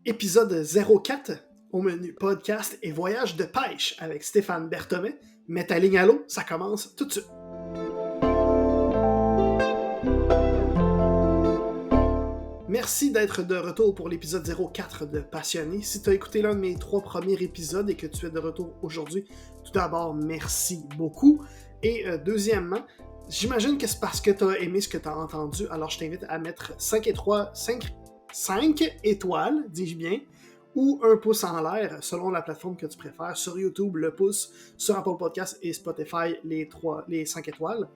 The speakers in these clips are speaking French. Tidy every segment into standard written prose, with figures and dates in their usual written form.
Épisode 04, au menu podcast et voyage de pêche avec Stéphane Berthommet. Mets ta ligne à l'eau, ça commence tout de suite. Merci d'être de retour pour l'épisode 04 de Passionné. Si tu as écouté l'un de mes 3 premiers épisodes et que tu es de retour aujourd'hui, tout d'abord, merci beaucoup. Et deuxièmement, j'imagine que c'est parce que tu as aimé ce que tu as entendu, alors je t'invite à mettre 5 étoiles, dis-je bien, ou un pouce en l'air, selon la plateforme que tu préfères. Sur YouTube, le pouce, sur Apple Podcast et Spotify, les 5 étoiles.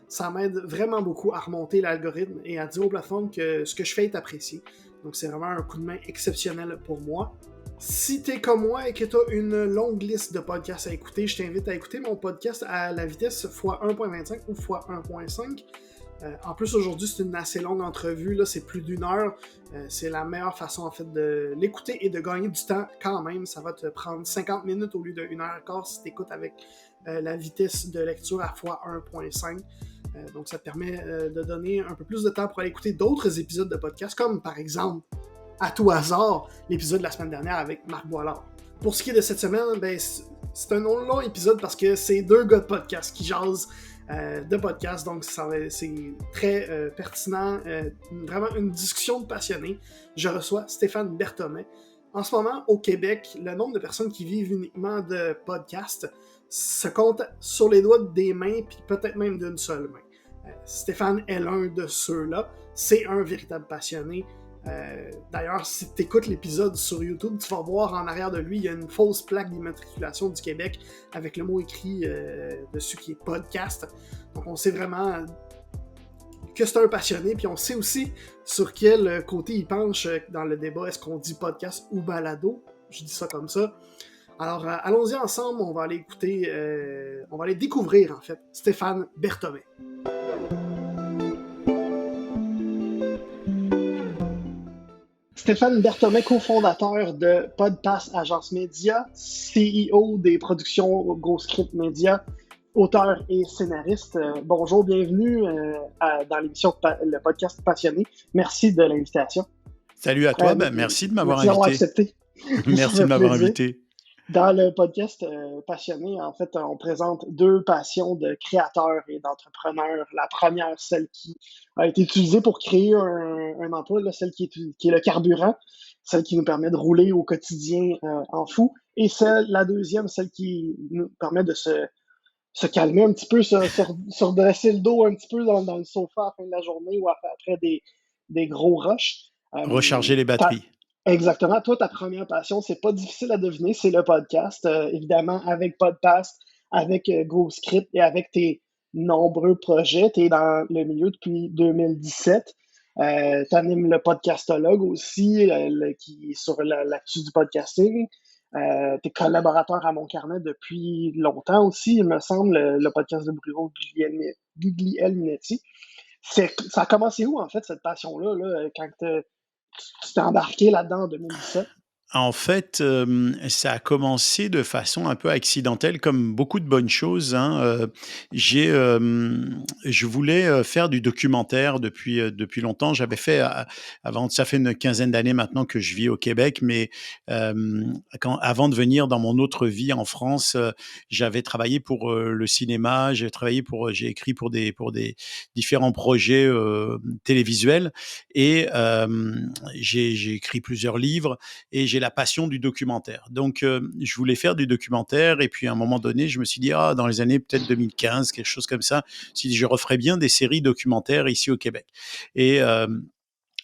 Ça m'aide vraiment beaucoup à remonter l'algorithme et à dire aux plateformes que ce que je fais est apprécié. Donc c'est vraiment un coup de main exceptionnel pour moi. Si t'es comme moi et que t'as une longue liste de podcasts à écouter, je t'invite à écouter mon podcast à la vitesse x1.25 ou x1.5. En plus, aujourd'hui, c'est une assez longue entrevue, là, c'est plus d'1 heure. C'est la meilleure façon, en fait, de l'écouter et de gagner du temps quand même. Ça va te prendre 50 minutes au lieu de 1h15 si tu écoutes avec la vitesse de lecture à x1.5. Donc, ça te permet de donner un peu plus de temps pour aller écouter d'autres épisodes de podcast, comme par exemple, à tout hasard, l'épisode de la semaine dernière avec Marc Boilard. Pour ce qui est de cette semaine, ben, c'est un long épisode parce que c'est 2 gars de podcast qui jasent de podcast, donc c'est très pertinent, vraiment une discussion de passionnés. Je reçois Stéphane Berthommet. En ce moment, au Québec, le nombre de personnes qui vivent uniquement de podcasts se compte sur les doigts des mains, puis peut-être même d'une seule main. Stéphane est l'un de ceux-là. C'est un véritable passionné. D'ailleurs, si tu écoutes l'épisode sur YouTube, tu vas voir en arrière de lui, il y a une fausse plaque d'immatriculation du Québec avec le mot écrit dessus qui est podcast. Donc on sait vraiment que c'est un passionné, puis on sait aussi sur quel côté il penche dans le débat. Est-ce qu'on dit podcast ou balado? Je dis ça comme ça. Alors allons-y ensemble, on va aller écouter, on va aller découvrir en fait Stéphane Berthommet. Stéphane Berthommet, cofondateur de Podpass Agence Média, CEO des productions GoScript Média, auteur et scénariste. Bonjour, bienvenue dans l'émission Le Podcast Passionné. Merci de l'invitation. Salut à toi, merci de m'avoir invité. Merci d'avoir accepté. Merci de m'avoir invité. Dans le podcast Passionné, en fait, on présente 2 passions de créateurs et d'entrepreneurs. La première, celle qui a été utilisée pour créer un emploi, là, celle qui est le carburant, celle qui nous permet de rouler au quotidien en fou. Et la deuxième, celle qui nous permet de se calmer un petit peu, se redresser le dos un petit peu dans le sofa à la fin de la journée ou après des gros rushs. Recharger les batteries. Exactement. Toi, ta première passion, c'est pas difficile à deviner, c'est le podcast. Évidemment, avec Podcast, avec GoScript et avec tes nombreux projets. Tu es dans le milieu depuis 2017. Tu animes le Podcastologue aussi, qui est sur l'actu du podcasting. Tu es collaborateur à Mon Carnet depuis longtemps aussi, il me semble, le podcast de Bruno Guglielminetti. Ça a commencé où, en fait, cette passion-là, quand tu t'es embarqué là-dedans en 2017? En fait, ça a commencé de façon un peu accidentelle, comme beaucoup de bonnes choses, hein. Je voulais faire du documentaire depuis longtemps. J'avais fait avant, ça fait une quinzaine d'années maintenant que je vis au Québec, mais avant de venir dans mon autre vie en France, j'avais travaillé pour le cinéma, j'ai écrit pour des différents projets télévisuels et j'ai écrit plusieurs livres et j'ai la passion du documentaire. Donc, je voulais faire du documentaire et puis à un moment donné, je me suis dit, dans les années peut-être 2015, quelque chose comme ça, si je referais bien des séries documentaires ici au Québec. Et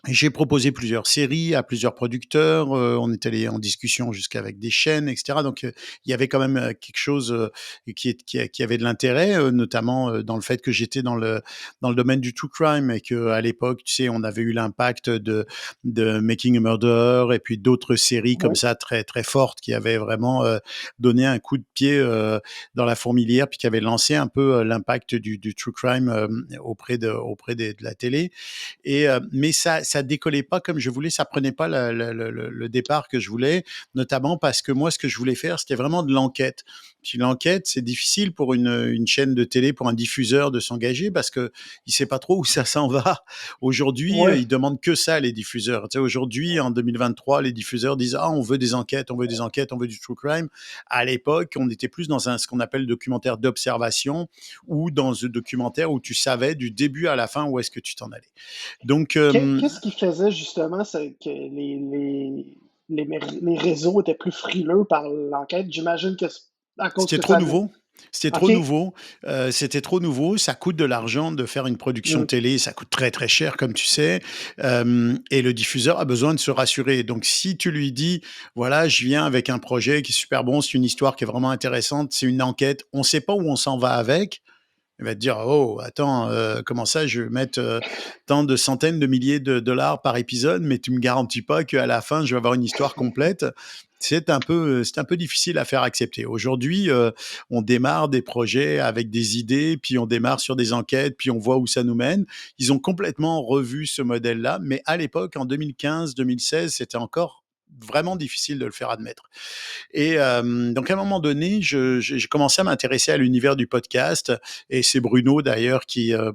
j'ai proposé plusieurs séries à plusieurs producteurs. On est allé en discussion jusqu'avec des chaînes, etc. Donc, il y avait quand même quelque chose qui avait de l'intérêt, notamment dans le fait que j'étais dans le domaine du true crime et que à l'époque, tu sais, on avait eu l'impact de Making a Murderer et puis d'autres séries comme ça très très fortes qui avaient vraiment donné un coup de pied dans la fourmilière puis qui avaient lancé un peu l'impact du true crime auprès de la télé. Et mais ça ça décollait pas comme je voulais, ça prenait pas le départ que je voulais, notamment parce que moi, ce que je voulais faire, c'était vraiment de l'enquête. Puis l'enquête, c'est difficile pour une chaîne de télé, pour un diffuseur de s'engager parce que il sait pas trop où ça s'en va. Aujourd'hui, Ouais. ils demandent que ça, les diffuseurs. Tu sais, aujourd'hui, en 2023, les diffuseurs disent ah, on veut des enquêtes, on veut des enquêtes, on veut du true crime. À l'époque, on était plus dans ce qu'on appelle documentaire d'observation ou dans ce documentaire où tu savais du début à la fin où est-ce que tu t'en allais. Donc, Qu'est-ce qui faisait justement que les réseaux étaient plus frileux par l'enquête? J'imagine que c'est à cause c'était que trop ça... nouveau. C'était trop OK. nouveau. C'était trop nouveau. Ça coûte de l'argent de faire une production Mm. télé. Ça coûte très, très cher, comme tu sais. Et le diffuseur a besoin de se rassurer. Donc, si tu lui dis, voilà, je viens avec un projet qui est super bon, c'est une histoire qui est vraiment intéressante, c'est une enquête, on ne sait pas où on s'en va avec, il va te dire, oh, attends, comment ça, je vais mettre tant de centaines de milliers de dollars par épisode, mais tu me garantis pas qu'à la fin, je vais avoir une histoire complète. C'est un peu difficile à faire accepter. Aujourd'hui, on démarre des projets avec des idées, puis on démarre sur des enquêtes, puis on voit où ça nous mène. Ils ont complètement revu ce modèle-là, mais à l'époque, en 2015-2016, c'était encore vraiment difficile de le faire admettre. Et donc à un moment donné, j'ai commencé à m'intéresser à l'univers du podcast et c'est Bruno d'ailleurs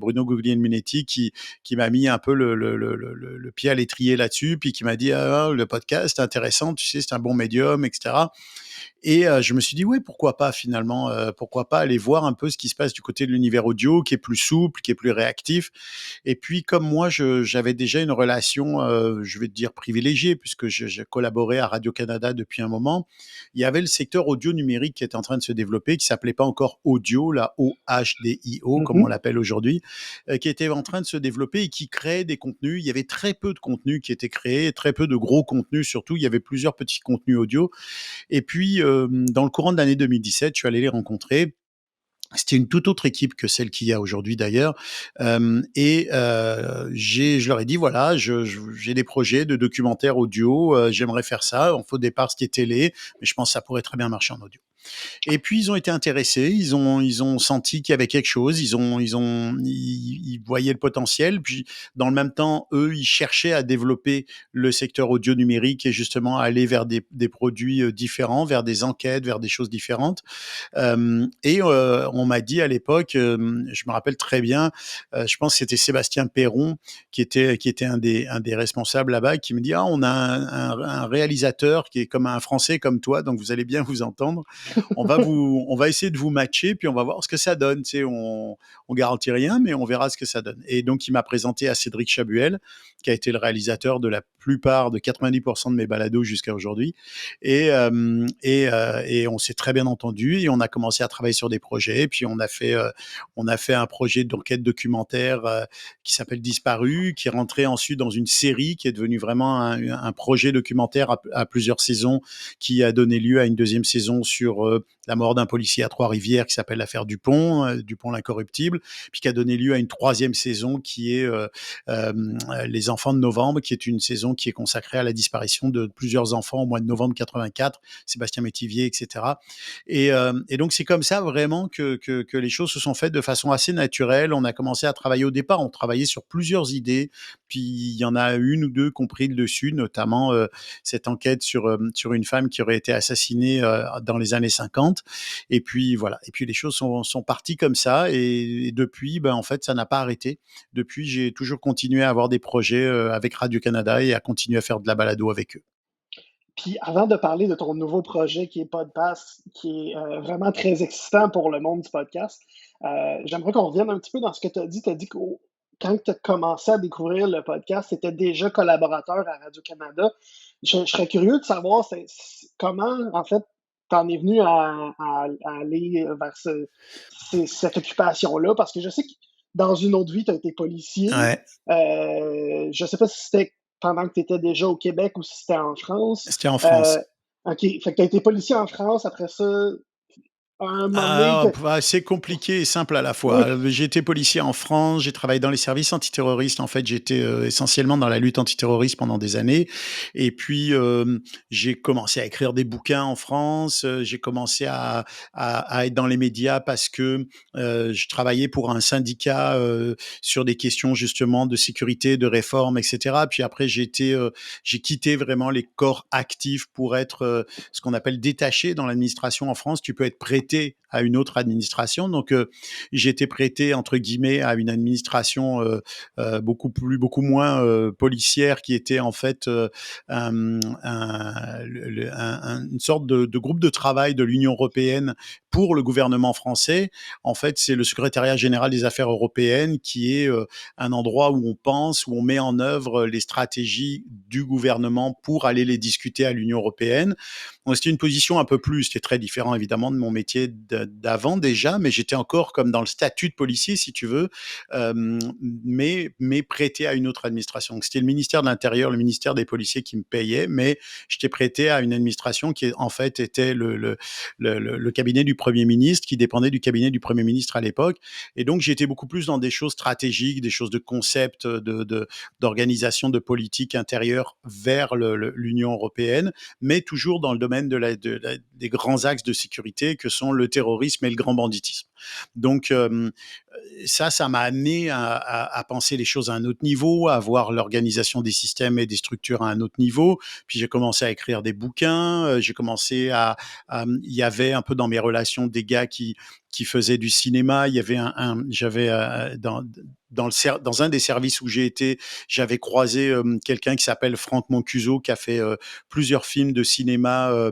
Bruno Guglielminetti qui m'a mis un peu le pied à l'étrier là-dessus, puis qui m'a dit ah, le podcast c'est intéressant, tu sais, c'est un bon médium, etc. Et je me suis dit, oui, pourquoi pas finalement, pourquoi pas aller voir un peu ce qui se passe du côté de l'univers audio, qui est plus souple, qui est plus réactif. Et puis, comme moi, j'avais déjà une relation, je vais te dire privilégiée, puisque je collaborais à Radio-Canada depuis un moment, il y avait le secteur audio numérique qui était en train de se développer, qui s'appelait pas encore audio, la OHDIO, comme on Mhm. l'appelle aujourd'hui, qui était en train de se développer et qui créait des contenus. Il y avait très peu de contenus qui étaient créés, très peu de gros contenus surtout. Il y avait plusieurs petits contenus audio et puis, dans le courant de l'année 2017, je suis allé les rencontrer. C'était une toute autre équipe que celle qu'il y a aujourd'hui d'ailleurs. Je leur ai dit voilà, j'ai des projets de documentaires audio, j'aimerais faire ça. Au départ, c'était télé, mais je pense que ça pourrait très bien marcher en audio. Et puis ils ont été intéressés, ils ont senti qu'il y avait quelque chose, ils voyaient le potentiel. Puis dans le même temps, eux, ils cherchaient à développer le secteur audio numérique et justement à aller vers des produits différents, vers des enquêtes, vers des choses différentes. On m'a dit à l'époque, je me rappelle très bien, je pense que c'était Sébastien Perron qui était un des responsables là-bas, qui me dit ah on a un réalisateur qui est comme un Français comme toi, donc vous allez bien vous entendre. On va essayer de vous matcher, puis on va voir ce que ça donne. Tu sais, on garantit rien, mais on verra ce que ça donne. Et donc, il m'a présenté à Cédric Chabuel, qui a été le réalisateur de la plupart de 90% de mes balados jusqu'à aujourd'hui. Et on s'est très bien entendu et on a commencé à travailler sur des projets. Et puis, on a fait un projet d'enquête documentaire qui s'appelle Disparu, qui est rentré ensuite dans une série qui est devenue vraiment un projet documentaire à plusieurs saisons, qui a donné lieu à une deuxième saison sur la mort d'un policier à Trois-Rivières qui s'appelle l'affaire Dupont, Dupont l'incorruptible, puis qui a donné lieu à une troisième saison qui est Les Enfants de Novembre, qui est une saison qui est consacrée à la disparition de plusieurs enfants au mois de novembre 84, Sébastien Métivier, etc. Et donc c'est comme ça vraiment que les choses se sont faites de façon assez naturelle. On a commencé à travailler au départ, on travaillait sur plusieurs idées, puis il y en a une ou deux qui ont pris le dessus, notamment cette enquête sur une femme qui aurait été assassinée dans les années 50. Et puis voilà, et puis les choses sont parties comme ça, et depuis, ben, en fait, ça n'a pas arrêté. Depuis, j'ai toujours continué à avoir des projets avec Radio-Canada et à continuer à faire de la balado avec eux. Puis avant de parler de ton nouveau projet qui est Podpass, qui est vraiment très excitant pour le monde du podcast, j'aimerais qu'on revienne un petit peu dans ce que tu as dit. Tu as dit que quand tu as commencé à découvrir le podcast, tu étais déjà collaborateur à Radio-Canada. Je serais curieux de savoir comment, en fait, tu en es venu à aller vers cette occupation-là, parce que je sais que dans une autre vie, tu as été policier. Ouais, Je ne sais pas si c'était pendant que tu étais déjà au Québec ou si c'était en France. c'était en Euh, France. OK, fait que tu as été policier en France, après ça, À un moment donné, Ah, c'est compliqué et simple à la fois. oui, J'ai été policier en France, j'ai travaillé dans les services antiterroristes. En fait, j'étais, essentiellement dans la lutte antiterroriste pendant des années et puis, j'ai commencé à écrire des bouquins en France, j'ai commencé à être dans les médias parce que, je travaillais pour un syndicat, sur des questions justement de sécurité, de réforme et cetera. Puis après j'ai quitté vraiment les corps actifs pour être, ce qu'on appelle détaché dans l'administration en France. Tu peux être prêté à une autre administration. Donc, j'ai été prêté entre guillemets à une administration beaucoup moins policière qui était en fait une sorte de groupe de travail de l'Union européenne pour le gouvernement français. En fait, c'est le secrétariat général des affaires européennes qui est un endroit où on pense, où on met en œuvre les stratégies du gouvernement pour aller les discuter à l'Union européenne. Donc, c'était une position un peu plus, c'était très différent évidemment de mon métier d'avant déjà, mais j'étais encore comme dans le statut de policier, si tu veux, mais prêté à une autre administration. Donc, c'était le ministère de l'Intérieur, le ministère des policiers qui me payait, mais j'étais prêté à une administration qui en fait était le cabinet du Premier ministre, qui dépendait du cabinet du Premier ministre à l'époque. Et donc, j'étais beaucoup plus dans des choses stratégiques, des choses de concept, d'organisation de politique intérieure vers l'Union européenne, mais toujours dans le domaine des grands axes de sécurité que sont le terrorisme et le grand banditisme. Donc, ça m'a amené à penser les choses à un autre niveau, à voir l'organisation des systèmes et des structures à un autre niveau. Puis j'ai commencé à écrire des bouquins, j'ai commencé il y avait un peu dans mes relations des gars qui faisaient du cinéma. Il y avait j'avais dans un des services où j'ai été, j'avais croisé quelqu'un qui s'appelle Franck Mancuso, qui a fait plusieurs films de cinéma,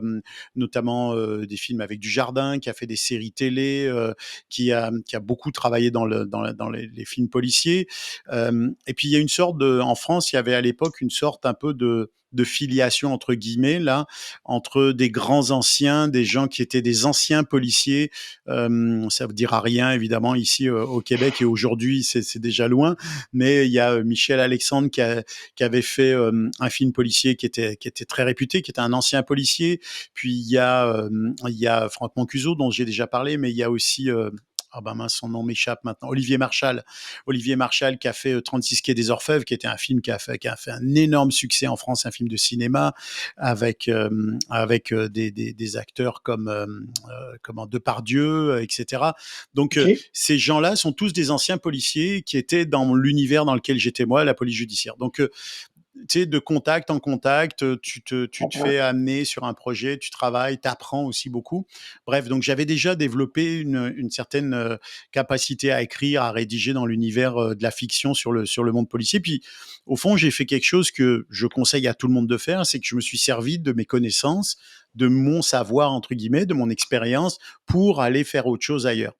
notamment des films avec du Jardin, qui a fait des séries télé, qui a beaucoup travaillé dans les films policiers. Et puis il y a une sorte en France, il y avait à l'époque une sorte un peu de filiation entre guillemets là entre des grands anciens, des gens qui étaient des anciens policiers. Ça vous dira rien évidemment ici au Québec et aujourd'hui c'est déjà loin, mais il y a Michel Alexandre qui avait fait un film policier qui était très réputé, qui était un ancien policier. Puis il y a Franck Mancuso dont j'ai déjà parlé, mais il y a aussi ah ben mince, son nom m'échappe maintenant. Olivier Marchal. Olivier Marchal qui a fait 36 quai des Orfèvres, qui était un film qui a fait un énorme succès en France, un film de cinéma avec des acteurs comme Depardieu, etc. Donc OK. ces gens-là sont tous des anciens policiers qui étaient dans l'univers dans lequel j'étais moi, la police judiciaire. Donc tu sais, de contact en contact, Je tu te comprends. fais amener sur un projet, tu travailles, tu apprends aussi beaucoup. Bref, donc j'avais déjà développé une certaine capacité à écrire, à rédiger dans l'univers de la fiction sur le monde policier. Puis, au fond, j'ai fait quelque chose que je conseille à tout le monde de faire, c'est que je me suis servi de mes connaissances, de mon savoir, entre guillemets, de mon expérience, pour aller faire autre chose ailleurs.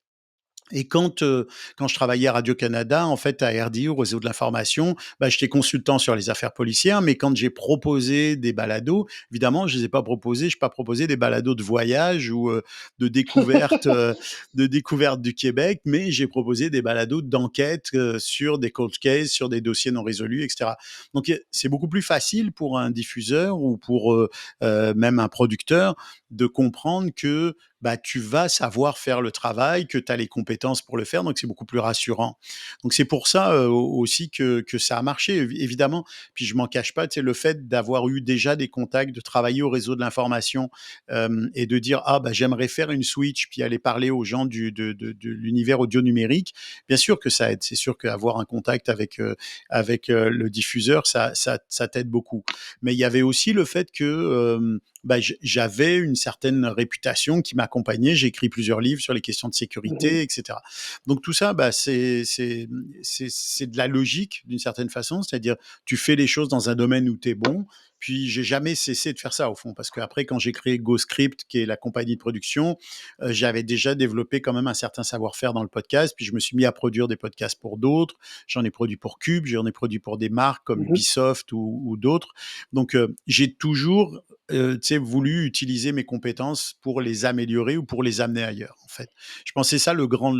Et quand je travaillais à Radio-Canada, en fait, à RDI, au réseau de l'information, bah, j'étais consultant sur les affaires policières, mais quand j'ai proposé des balados, évidemment, je les ai pas proposés, je n'ai pas proposé des balados de voyage ou de découverte, de découverte du Québec, mais j'ai proposé des balados d'enquête sur des cold cases, sur des dossiers non résolus, etc. Donc, c'est beaucoup plus facile pour un diffuseur ou pour même un producteur de comprendre que bah, tu vas savoir faire le travail, que tu as les compétences pour le faire, donc c'est beaucoup plus rassurant. Donc c'est pour ça aussi que ça a marché, évidemment. Puis je m'en cache pas, tu sais, le fait d'avoir eu déjà des contacts, de travailler au réseau de l'information et de dire ah bah j'aimerais faire une switch, puis aller parler aux gens de l'univers audio numérique. Bien sûr que ça aide. C'est sûr qu'avoir un contact avec le diffuseur, ça t'aide beaucoup. Mais il y avait aussi le fait que bah, j'avais une certaine réputation qui m'accompagnait. J'ai écrit plusieurs livres sur les questions de Mhm. sécurité, etc. Donc tout ça, bah, c'est de la logique d'une certaine façon, c'est-à-dire tu fais les choses dans un domaine où tu es bon. Puis j'ai jamais cessé de faire ça au fond, parce qu'après quand j'ai créé GoScript, qui est la compagnie de production, j'avais déjà développé quand même un certain savoir-faire dans le podcast. Puis je me suis mis à produire des podcasts pour d'autres. J'en ai produit pour Cube, j'en ai produit pour des marques comme Mhm. Ubisoft ou d'autres. Donc j'ai toujours voulu utiliser mes compétences pour les améliorer ou pour les amener ailleurs, en fait. Je pensais ça le grand,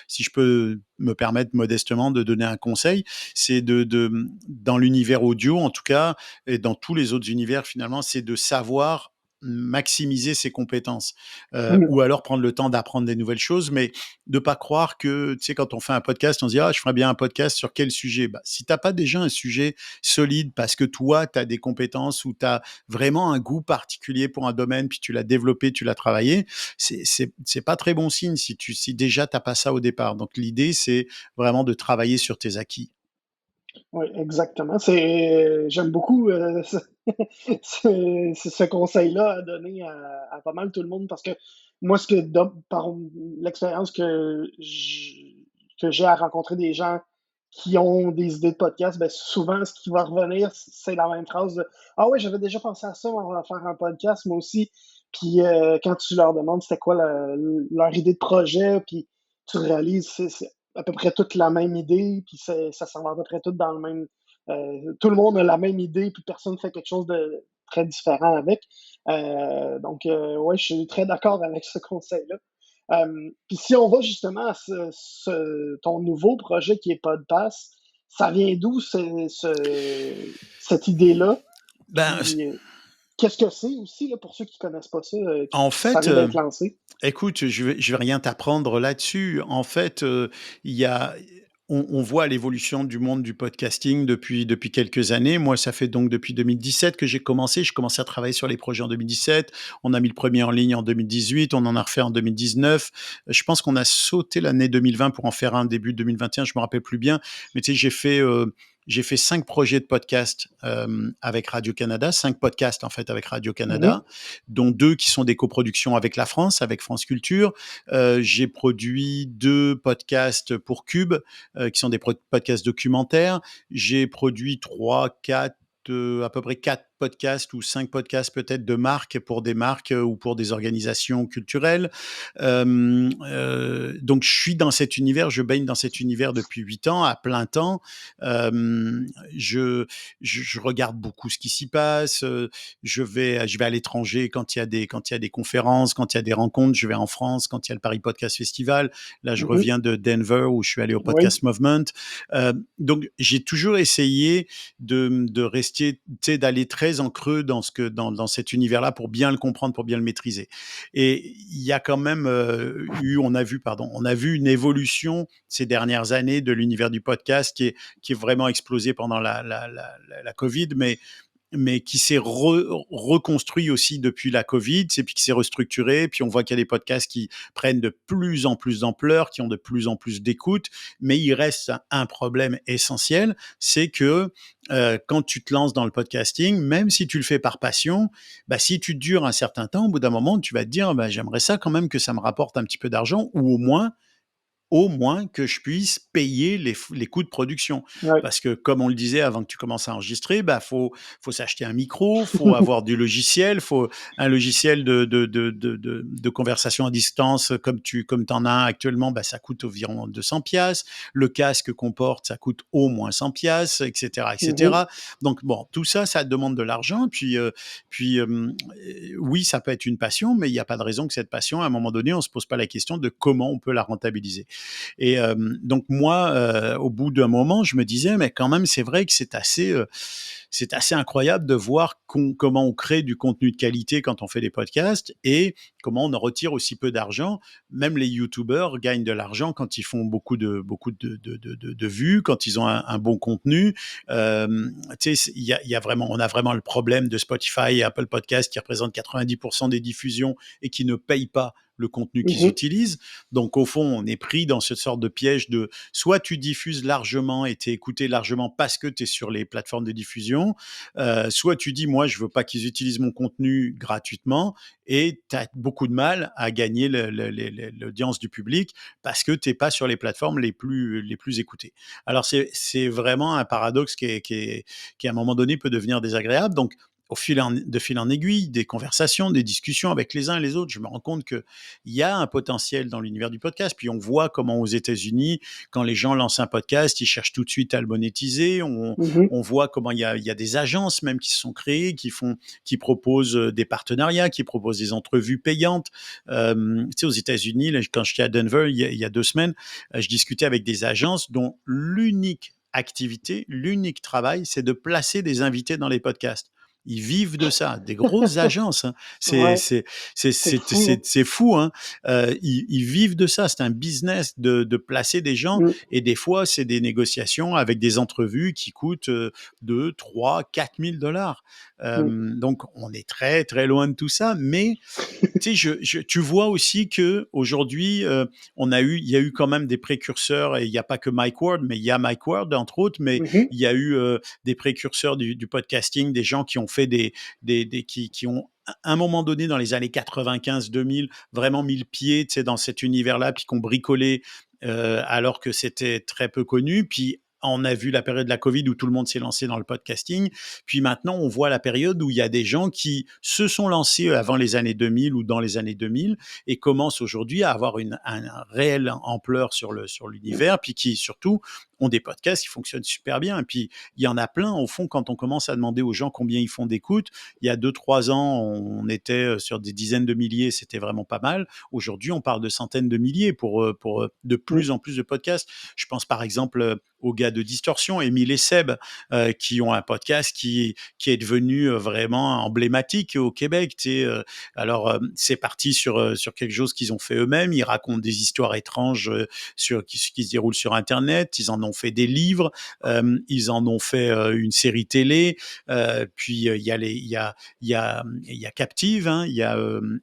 si je peux me permettre modestement de donner un conseil, c'est dans l'univers audio, en tout cas, et dans tous les autres univers finalement, c'est de savoir maximiser ses compétences, Mhm. ou alors prendre le temps d'apprendre des nouvelles choses, mais de pas croire que, tu sais, quand on fait un podcast, on se dit: «Ah, je ferais bien un podcast sur quel sujet?» Bah, si t'as pas déjà un sujet solide parce que toi, tu as des compétences ou tu as vraiment un goût particulier pour un domaine, puis tu l'as développé, tu l'as travaillé, c'est pas très bon signe si déjà t'as pas ça au départ. Donc l'idée, c'est vraiment de travailler sur tes acquis. Oui, exactement. J'aime beaucoup ce conseil-là à donner à pas mal tout le monde parce que moi, par l'expérience que j'ai à rencontrer des gens qui ont des idées de podcast, ben souvent, ce qui va revenir, c'est la même phrase de ah ouais, j'avais déjà pensé à ça, on va faire un podcast, moi aussi. Puis quand tu leur demandes c'était quoi leur idée de projet, puis tu réalises c'est à peu près toute la même idée, puis ça s'en va à peu près tout dans le même. Tout le monde a la même idée, puis personne fait quelque chose de très différent avec. Donc, ouais, je suis très d'accord avec ce conseil-là. Puis si on va justement à ton nouveau projet qui est Podpass, ça vient d'où cette idée-là? Ben, Puis qu'est-ce que c'est aussi, là, pour ceux qui connaissent pas ça, en ça fait, vient d'être lancé? écoute, je vais rien t'apprendre là-dessus. En fait, il y a on voit l'évolution du monde du podcasting depuis quelques années. Moi, ça fait donc depuis 2017 que j'ai commencé. Je commençais à travailler sur les projets en 2017. On a mis le premier en ligne en 2018. On en a refait en 2019. Je pense qu'on a sauté l'année 2020 pour en faire un début 2021. Je me rappelle plus bien. Mais tu sais, j'ai fait 5 projets de podcast, avec Radio-Canada, 5 podcasts en fait avec Mhm, Radio-Canada, dont 2 qui sont des coproductions avec la France, avec France Culture. J'ai produit 2 podcasts pour Cube, qui sont des podcasts documentaires. J'ai produit 3, 4, à peu près 4 podcasts ou 5 podcasts peut-être de marques pour des marques, ou pour des organisations culturelles. Donc je suis dans cet univers, je baigne dans cet univers depuis 8 ans à plein temps. Euh, je, je regarde beaucoup ce qui s'y passe. Je vais à l'étranger quand il y a des conférences, quand il y a des rencontres. Je vais en France quand il y a le Paris Podcast Festival. Là, je mhm, reviens de Denver où je suis allé au oui. Podcast Movement. Donc, j'ai toujours essayé de rester, tu sais, d'aller très en creux dans cet univers-là pour bien le comprendre, pour bien le maîtriser. Et il y a quand même on a vu une évolution ces dernières années de l'univers du podcast qui est vraiment explosé pendant la Covid, mais qui s'est reconstruit aussi depuis la Covid, c'est puis qui s'est restructuré, puis on voit qu'il y a des podcasts qui prennent de plus en plus d'ampleur, qui ont de plus en plus d'écoute, mais il reste un problème essentiel, c'est que quand tu te lances dans le podcasting, même si tu le fais par passion, bah, si tu dures un certain temps, au bout d'un moment, tu vas te dire, bah, j'aimerais ça quand même que ça me rapporte un petit peu d'argent, ou au moins que je puisse payer les coûts de production. Ouais. Parce que comme on le disait avant que tu commences à enregistrer, bah, faut s'acheter un micro, faut avoir du logiciel, faut un logiciel de conversation à distance comme tu en as un actuellement, bah, ça coûte environ 200 piastres. Le casque qu'on porte, ça coûte au moins 100 piastres, etc., Mhm, etc. Donc bon, tout ça, ça demande de l'argent. Puis oui, ça peut être une passion, mais il n'y a pas de raison que cette passion, à un moment donné, on se pose pas la question de comment on peut la rentabiliser. Et donc moi, au bout d'un moment, je me disais, mais quand même, c'est vrai que c'est assez incroyable de voir comment on crée du contenu de qualité quand on fait des podcasts et comment on en retire aussi peu d'argent. Même les YouTubers gagnent de l'argent quand ils font beaucoup de vues, quand ils ont un bon contenu. Tu sais, il y a vraiment, on a vraiment le problème de Spotify et Apple Podcasts qui représentent 90% des diffusions et qui ne payent pas le contenu qu'ils mhm, utilisent. Donc, au fond, on est pris dans cette sorte de piège de soit tu diffuses largement et tu es écouté largement parce que tu es sur les plateformes de diffusion, soit tu dis, moi, je veux pas qu'ils utilisent mon contenu gratuitement et tu as beaucoup de mal à gagner l'audience du public parce que tu n'es pas sur les plateformes les plus écoutées. Alors, c'est vraiment un paradoxe qui, à un moment donné, peut devenir désagréable. Donc, de fil en aiguille, des conversations, des discussions avec les uns et les autres, je me rends compte que il y a un potentiel dans l'univers du podcast. Puis on voit comment aux États-Unis, quand les gens lancent un podcast, ils cherchent tout de suite à le monétiser. mhm, On voit comment il y a des agences même qui se sont créées, qui proposent des partenariats, qui proposent des entrevues payantes. Tu sais, aux États-Unis, quand j'étais à Denver il y a 2 semaines, je discutais avec des agences dont l'unique activité, l'unique travail, c'est de placer des invités dans les podcasts. ils vivent de ça. Des grosses agences, hein. C'est Ouais, c'est c'est fou, hein. c'est fou, hein. Ils vivent de ça. C'est un business de placer des gens Mm, et des fois, c'est des négociations avec des entrevues qui coûtent, 2 3 4 000 mm. Donc on est très, très loin de tout ça, mais tu sais, tu vois aussi que aujourd'hui, il y a eu quand même des précurseurs et il n'y a pas que Mike Ward, mais il y a Mike Ward entre autres, mais Mhm. il y a eu des précurseurs du podcasting, des gens qui ont fait qui ont à un moment donné dans les années 95-2000 vraiment mis le pied, tu sais, dans cet univers-là, puis qu'on bricolait alors que c'était très peu connu, puis on a vu la période de la Covid où tout le monde s'est lancé dans le podcasting. Puis maintenant, on voit la période où il y a des gens qui se sont lancés avant les années 2000 ou dans les années 2000 et commencent aujourd'hui à avoir un réelle ampleur sur l'univers, puis qui surtout ont des podcasts qui fonctionnent super bien. Et puis, il y en a plein, au fond, quand on commence à demander aux gens combien ils font d'écoute. Il y a 2 3 ans, on était sur des dizaines de milliers, c'était vraiment pas mal. Aujourd'hui, on parle de centaines de milliers pour de Mm. plus en plus de podcasts. Je pense par exemple aux gars de Distorsion, Émile et Seb, qui ont un podcast qui est devenu vraiment emblématique au Québec. Tu sais, alors, c'est parti sur quelque chose qu'ils ont fait eux-mêmes. Ils racontent des histoires étranges qui se déroulent sur Internet. Ils en ont fait des livres. Ils en ont fait une série télé. Puis il y a Captive, hein, il y a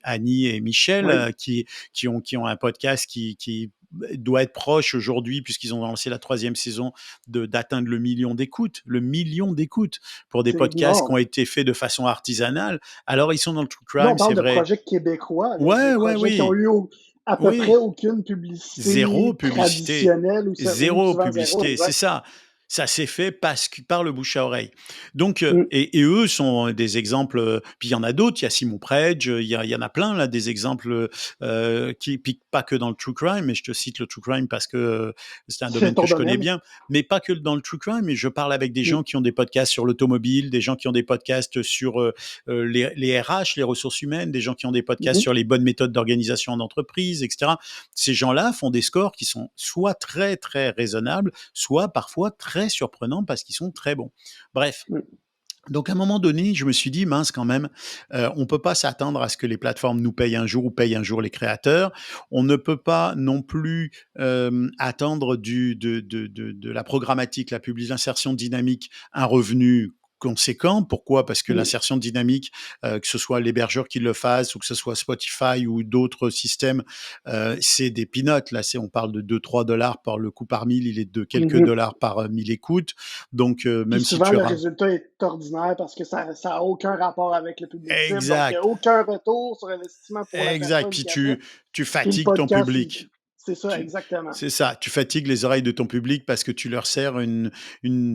Annie et Michel Oui, qui ont un podcast qui doit être proche aujourd'hui, puisqu'ils ont lancé la 3e saison, d'atteindre le million d'écoutes pour des c'est podcasts qui ont énorme. été faits de façon artisanale. Alors, ils sont dans le true Là, on crime, c'est parle de vrai. projets québécois, là, des Ouais, ouais, projets qui ont oui, eu à peu près oui. aucune Zéro publicité publicité. traditionnelle ou Zéro souvent zéro, publicité, c'est exact. ça. Ça s'est fait par le bouche à oreille. Donc, Mm. et eux sont des exemples. Puis il y en a d'autres. Il y a Simon Predge. Il y en a plein là des exemples qui piquent pas que dans le true crime. Mais je te cite le true crime parce que c'est un C'est domaine que ton je connais domaine. bien. Mais pas que dans le true crime. Mais je parle avec des Mm. gens qui ont des podcasts sur l'automobile, des gens qui ont des podcasts sur les RH, les ressources humaines, des gens qui ont des podcasts Mhm. sur les bonnes méthodes d'organisation d'entreprise, etc. Ces gens-là font des scores qui sont soit très très raisonnables, soit parfois très surprenants parce qu'ils sont très bons. Bref. Mm. Donc à un moment donné, je me suis dit mince quand même, on peut pas s'attendre à ce que les plateformes nous payent un jour ou payent un jour les créateurs. On ne peut pas non plus attendre de la programmatique, l'insertion dynamique, un revenu conséquent. Pourquoi? Parce que Mm. l'insertion dynamique, que ce soit l'hébergeur qui le fasse ou que ce soit Spotify ou d'autres systèmes, c'est des peanuts. Là, on parle de 2 3 dollars par le coût par mille, il est de quelques Mhm. dollars par 1000 écoutes. Donc, Puis même si souvent, tu le as résultat est ordinaire parce que ça a aucun rapport avec le public cible. Donc, il n'y a exact, aucun retour sur investissement pour la exact. personne Puis qui a fait. tu Puis le fatigues ton podcast, public. c'est ça, Tu exactement. C'est ça, tu fatigues les oreilles de ton public parce que tu leur sers une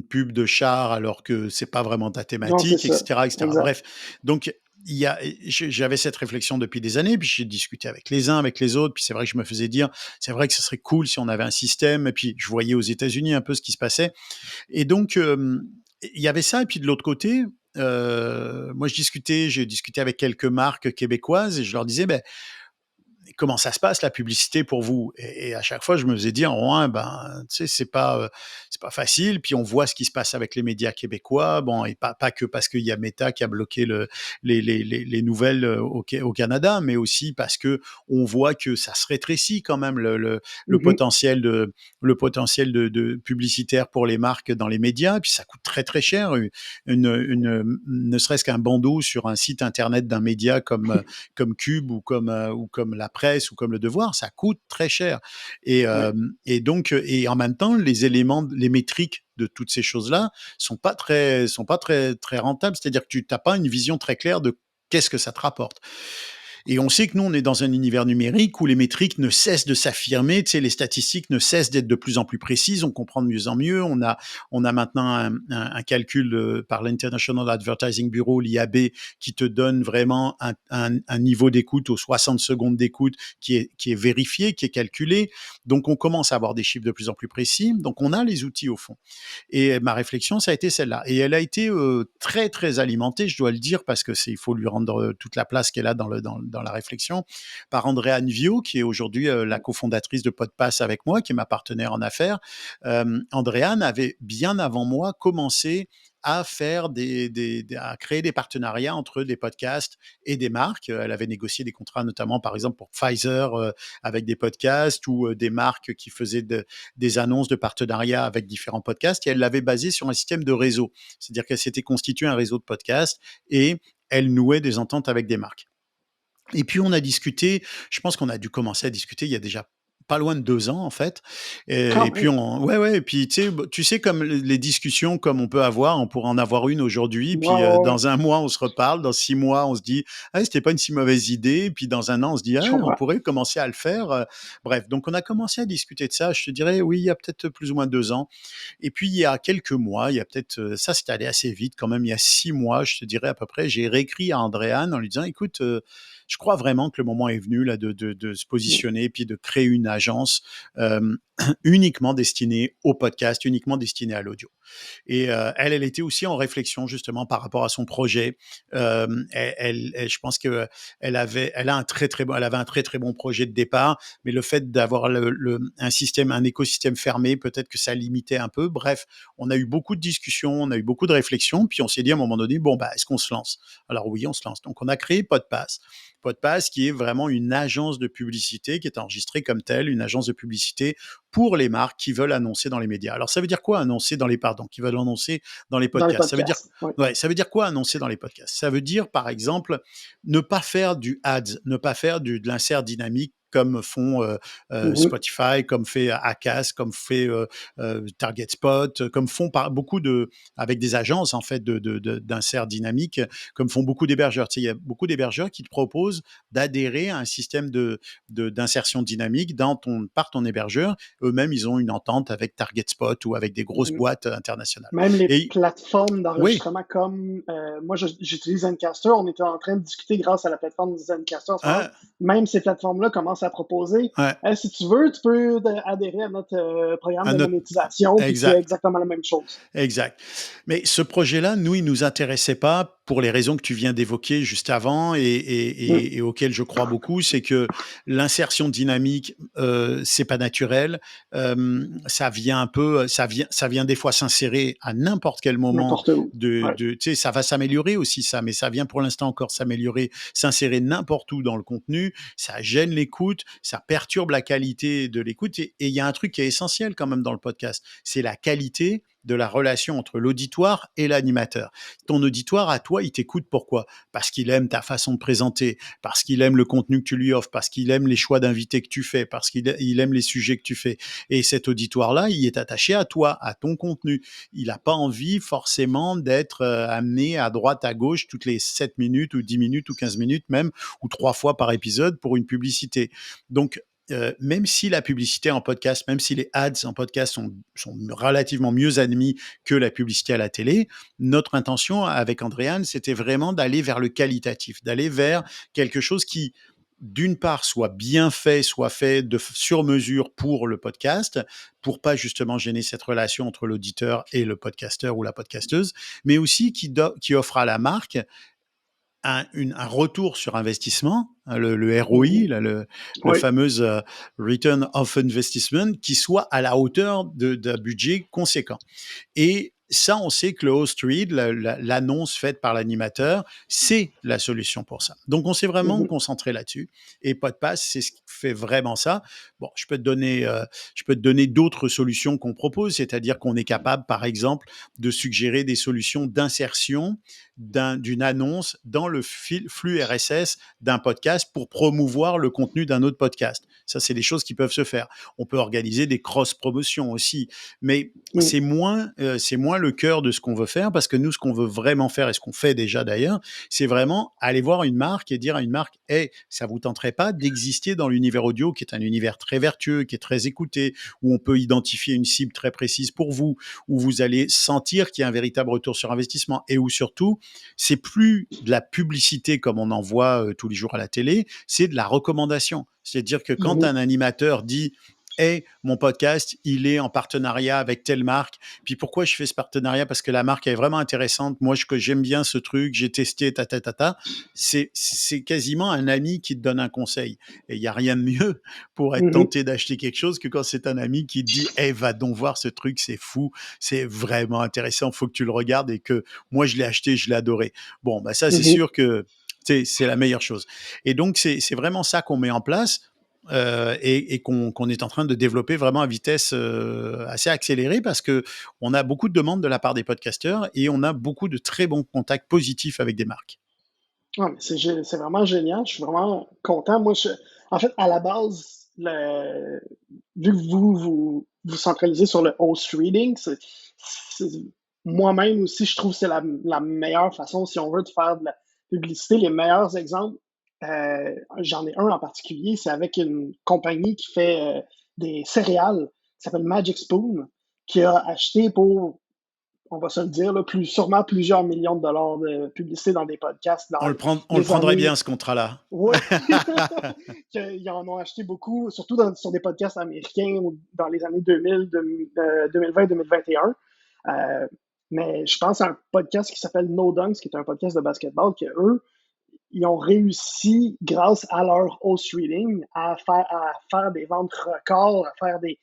pub de char alors que c'est pas vraiment ta Non, c'est thématique, ça. etc., etc. Exact. Bref, donc j'avais cette réflexion depuis des années, puis j'ai discuté avec les uns, avec les autres, puis c'est vrai que je me faisais dire, c'est vrai que ce serait cool si on avait un système, et puis je voyais aux États-Unis un peu ce qui se passait, et donc il y avait ça, et puis de l'autre côté, moi j'ai discuté avec quelques marques québécoises et je leur disais, ben comment ça se passe la publicité pour vous? Et à chaque fois, je me faisais dire, ouais, ben, tu sais, c'est pas facile. Puis on voit ce qui se passe avec les médias québécois. Bon, et pas que parce qu'il y a Meta qui a bloqué les nouvelles au Canada, mais aussi parce que on voit que ça se rétrécit quand même le Mhm. potentiel de publicitaire pour les marques dans les médias. Et puis ça coûte très très cher. Ne serait-ce qu'un bandeau sur un site internet d'un média comme Cube ou comme la presse ou comme le Devoir, ça coûte très cher. Et, Ouais. euh, et donc, et en même temps, les éléments, les métriques de toutes ces choses-là sont pas très, très rentables. C'est-à-dire que tu n'as pas une vision très claire de qu'est-ce que ça te rapporte. Et on sait que nous, on est dans un univers numérique où les métriques ne cessent de s'affirmer, tu sais, les statistiques ne cessent d'être de plus en plus précises, on comprend de mieux en mieux. On a maintenant un calcul par l'International Advertising Bureau, l'IAB, qui te donne vraiment un niveau d'écoute aux 60 secondes d'écoute qui est vérifié, qui est calculé. Donc, on commence à avoir des chiffres de plus en plus précis. Donc, on a les outils au fond. Et ma réflexion, ça a été celle-là. Et elle a été très, très alimentée, je dois le dire, parce que il faut lui rendre toute la place qu'elle a dans la réflexion, par Andréane Viau, qui est aujourd'hui la cofondatrice de Podpass avec moi, qui est ma partenaire en affaires. Andréane avait bien avant moi commencé à faire à créer des partenariats entre des podcasts et des marques. Elle avait négocié des contrats, notamment par exemple pour Pfizer avec des podcasts ou des marques qui faisaient des annonces de partenariat avec différents podcasts. Et elle l'avait basé sur un système de réseau, c'est-à-dire qu'elle s'était constituée un réseau de podcasts et elle nouait des ententes avec des marques. Et puis on a discuté, je pense qu'on a dû commencer à discuter il y a déjà pas loin de 2 ans en fait. Quand Et puis même. ouais, et puis tu sais comme les discussions comme on peut avoir, on pourrait en avoir une aujourd'hui, Ouais, puis ouais, ouais. dans un mois on se reparle, dans 6 mois on se dit ah c'était pas une si mauvaise idée, puis dans un an on se dit Je ah on comprends. pourrait commencer à le faire. Bref, donc on a commencé à discuter de ça. Je te dirais oui il y a peut-être plus ou moins 2 ans. Et puis, il y a quelques mois, il y a peut-être, ça c'est allé assez vite quand même, il y a 6 mois, je te dirais à peu près, j'ai réécrit à Andréane en lui disant: «Écoute, je crois vraiment que le moment est venu là de se Mm. positionner, puis de créer une agence, uniquement destinée au podcast, uniquement destinée à l'audio». Et elle était aussi en réflexion justement par rapport à son projet. Je pense que elle avait un très très bon projet de départ, mais le fait d'avoir un écosystème fermé, peut-être que ça limitait un peu. Bref, on a eu beaucoup de discussions, on a eu beaucoup de réflexions, puis on s'est dit à un moment donné, bon bah est-ce qu'on se lance? Alors oui, on se lance. Donc on a créé Podpass. Podpass, qui est vraiment une agence de publicité qui est enregistrée comme telle, une agence de publicité pour les marques qui veulent annoncer dans les médias. Alors ça veut dire quoi annoncer dans les pardon, qui veulent annoncer dans les Dans les podcasts. podcasts. Oui. Ça veut dire quoi annoncer dans les podcasts? Ça veut dire par exemple ne pas faire du ads, ne pas faire de l'insert dynamique comme font Mhm. Spotify, comme fait Acast, comme fait Target Spot, comme font beaucoup de avec des agences en fait d'insert dynamique, comme font beaucoup d'hébergeurs. Tu sais, il y a beaucoup d'hébergeurs qui te proposent d'adhérer à un système d'insertion dynamique par ton hébergeur. Eux-mêmes, ils ont une entente avec Target Spot ou avec des grosses Mhm. boîtes internationales. Même les Et plateformes oui, d'enregistrement comme moi j'utilise Zencaster, on était en train de discuter grâce à la plateforme Zencaster en ce moment. hein, Même ces plateformes-là commencent à proposer ouais, si tu veux, tu peux adhérer à notre programme un de autre, monétisation, puis tu fais exact. exactement la même chose. Exact. Mais ce projet-là, nous, il nous intéressait pas pour les raisons que tu viens d'évoquer juste avant Mm. et auxquelles je crois beaucoup. C'est que l'insertion dynamique, c'est pas naturel. Ça vient un peu, ça vient des fois s'insérer à n'importe quel moment N'importe où. Ouais. tu sais, ça va s'améliorer aussi ça, mais ça vient pour l'instant encore s'améliorer, s'insérer n'importe où dans le contenu. Ça gêne l'écoute, ça perturbe la qualité de l'écoute et il y a un truc qui est essentiel quand même dans le podcast, c'est la qualité de la relation entre l'auditoire et l'animateur. Ton auditoire, à toi, il t'écoute pourquoi? Parce qu'il aime ta façon de présenter, parce qu'il aime le contenu que tu lui offres, parce qu'il aime les choix d'invités que tu fais, parce qu'il aime les sujets que tu fais. Et cet auditoire-là, il est attaché à toi, à ton contenu. Il n'a pas envie forcément d'être amené à droite, à gauche, toutes les 7 minutes ou 10 minutes ou 15 minutes même, ou 3 fois par épisode pour une publicité. Donc, même si la publicité en podcast, même si les ads en podcast sont relativement mieux admis que la publicité à la télé, notre intention avec Andréane, c'était vraiment d'aller vers le qualitatif, d'aller vers quelque chose qui, d'une part, soit bien fait, soit fait sur mesure pour le podcast, pour pas justement gêner cette relation entre l'auditeur et le podcasteur ou la podcasteuse, mais aussi qui offre à la marque un retour sur investissement, hein, le ROI, Mhm. là, le Oui. fameux Return of Investment, qui soit à la hauteur d'un budget conséquent. Et ça, on sait que le host read, l'annonce faite par l'animateur, c'est la solution pour ça. Donc, on s'est vraiment Mhm. concentré là-dessus. Et Podpass, c'est ce qui fait vraiment ça. Bon, je peux te donner d'autres solutions qu'on propose, c'est-à-dire qu'on est capable, par exemple, de suggérer des solutions d'insertion d'une annonce dans le flux RSS d'un podcast pour promouvoir le contenu d'un autre podcast. Ça, c'est des choses qui peuvent se faire. On peut organiser des cross-promotions aussi, mais Mm. c'est moins le cœur de ce qu'on veut faire parce que nous, ce qu'on veut vraiment faire et ce qu'on fait déjà d'ailleurs, c'est vraiment aller voir une marque et dire à une marque, hey, ça vous tenterait pas d'exister dans l'univers audio qui est un univers très vertueux, qui est très écouté, où on peut identifier une cible très précise pour vous, où vous allez sentir qu'il y a un véritable retour sur investissement et où surtout, c'est plus de la publicité comme on en voit tous les jours à la télé, c'est de la recommandation. C'est-à-dire que quand Mhm. un animateur dit hey, mon podcast, il est en partenariat avec telle marque. Puis pourquoi je fais ce partenariat? Parce que la marque est vraiment intéressante. Moi, que j'aime bien ce truc, j'ai testé, ta, ta, ta, ta. C'est quasiment un ami qui te donne un conseil. Et il n'y a rien de mieux pour être Mhm, tenté d'acheter quelque chose que quand c'est un ami qui te dit, hey, va donc voir ce truc, c'est fou, c'est vraiment intéressant, faut que tu le regardes et que moi, je l'ai acheté, je l'ai adoré. Bon, bah ça, c'est mhm. sûr que c'est la meilleure chose. Et donc, c'est vraiment ça qu'on met en place et qu'on est en train de développer vraiment à vitesse assez accélérée parce que on a beaucoup de demandes de la part des podcasteurs et on a beaucoup de très bons contacts positifs avec des marques. Ouais, mais c'est vraiment génial. Je suis vraiment content. En fait, à la base, vu que vous centralisez sur le host reading, c'est- moi-même aussi, je trouve que c'est la meilleure façon, si on veut, de faire de la publicité. Les meilleurs exemples, j'en ai un en particulier, c'est avec une compagnie qui fait des céréales, qui s'appelle Magic Spoon, qui a acheté pour, on va se le dire, là, sûrement plusieurs millions de dollars de publicité dans des podcasts dans On le les prendrait bien années. ce contrat-là. Oui, qu'ils en ont acheté beaucoup, surtout sur des podcasts américains dans les années 2000, 2020-2021. Euh, mais je pense à un podcast qui s'appelle No Dunks, qui est un podcast de basketball, que eux, ils ont réussi, grâce à leur host reading, à faire des ventes records, à faire des.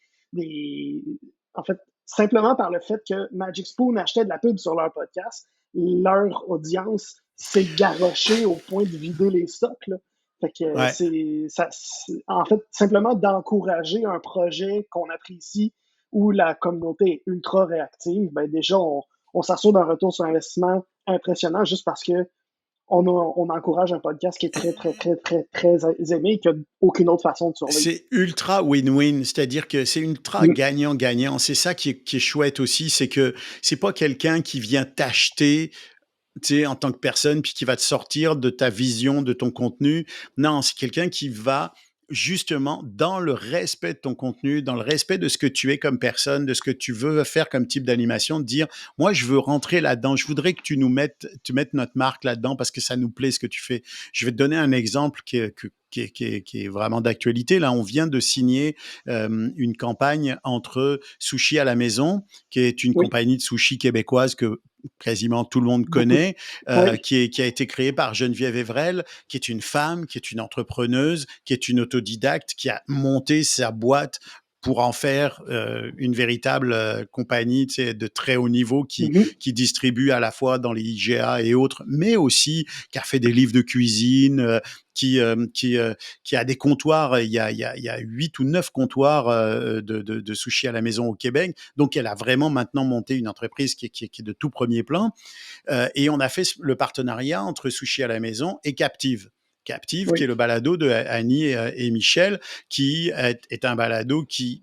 En fait, simplement par le fait que Magic Spoon achetait de la pub sur leur podcast, leur audience s'est garochée au point de vider les stocks, là. Fait que Ouais. en fait, simplement d'encourager un projet qu'on apprécie où la communauté est ultra réactive, ben déjà, on s'assure d'un retour sur investissement impressionnant juste parce que on encourage un podcast qui est très, très, très, très, très aimé et qui n'a aucune autre façon de survivre. C'est ultra win-win, c'est-à-dire que c'est ultra Mm, gagnant-gagnant. C'est ça qui est chouette aussi, c'est que c'est pas quelqu'un qui vient t'acheter en tant que personne, puis qui va te sortir de ta vision, de ton contenu. Non, c'est quelqu'un qui va justement dans le respect de ton contenu, dans le respect de ce que tu es comme personne, de ce que tu veux faire comme type d'animation, de dire, moi, je veux rentrer là-dedans. Je voudrais que tu mettes notre marque là-dedans parce que ça nous plaît ce que tu fais. Je vais te donner un exemple qui est vraiment d'actualité. Là, on vient de signer une campagne entre Sushi à la maison, qui est une oui, compagnie de sushi québécoise que quasiment tout le monde beaucoup de. connaît, Oui. qui a été créée par Geneviève Evrel, qui est une femme, qui est une entrepreneuse, qui est une autodidacte, qui a monté sa boîte pour en faire une véritable compagnie de très haut niveau Mhm, qui distribue à la fois dans les IGA et autres, mais aussi qui a fait des livres de cuisine, qui, euh, qui, euh, qui a des comptoirs. Il y a 8 ou 9 comptoirs de sushi à la maison au Québec. Donc, elle a vraiment maintenant monté une entreprise qui est de tout premier plan. Et on a fait le partenariat entre Sushi à la maison et Captive. Captive, qui est oui. le balado de Annie et Michel, qui est un balado qui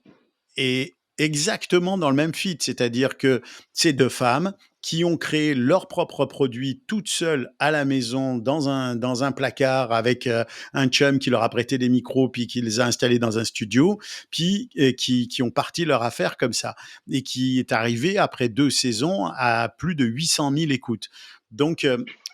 est exactement dans le même fit, c'est-à-dire que c'est deux femmes qui ont créé leurs propres produits toutes seules à la maison dans un placard avec un chum qui leur a prêté des micros puis qui les a installés dans un studio puis qui ont parti leur affaire comme ça et qui est arrivé après 2 saisons à plus de 800 000 écoutes. Donc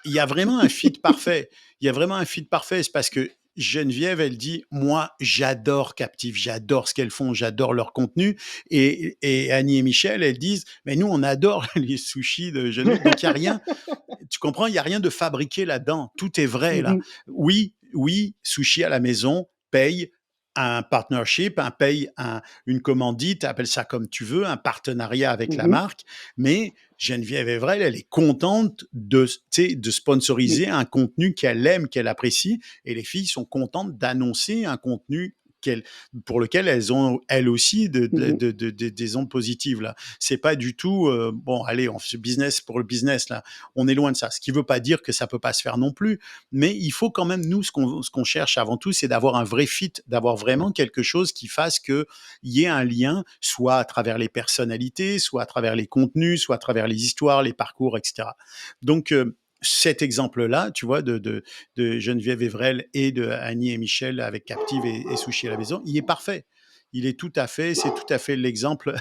il y a vraiment un fit parfait. Il y a vraiment un fit parfait, c'est parce que Geneviève, elle dit, moi, j'adore Captive, j'adore ce qu'elles font, j'adore leur contenu. Et Annie et Michel, elles disent, mais nous, on adore les sushis de Geneviève. Donc, il n'y a rien, tu comprends, il n'y a rien de fabriqué là-dedans. Tout est vrai, là. Mhm, Oui, oui, sushi à la maison paye un partnership, une commandite, appelle ça comme tu veux, un partenariat avec la mhm, marque, mais Geneviève Evrel, elle est contente de sponsoriser un contenu qu'elle aime, qu'elle apprécie, et les filles sont contentes d'annoncer un contenu qu'elles, pour lequel elles ont elles aussi mhm, des ondes positives là. C'est pas du tout bon allez on fait business pour le business là. On est loin de ça. Ce qui veut pas dire que ça peut pas se faire non plus, mais il faut quand même nous ce qu'on cherche avant tout, c'est d'avoir un vrai fit, d'avoir vraiment quelque chose qui fasse que il y ait un lien, soit à travers les personnalités, soit à travers les contenus, soit à travers les histoires, les parcours, etc. Donc cet exemple-là, tu vois, de Geneviève Evrel et de Annie et Michel avec Captive et Sushi à la maison, il est parfait. Il est tout à fait, c'est tout à fait l'exemple,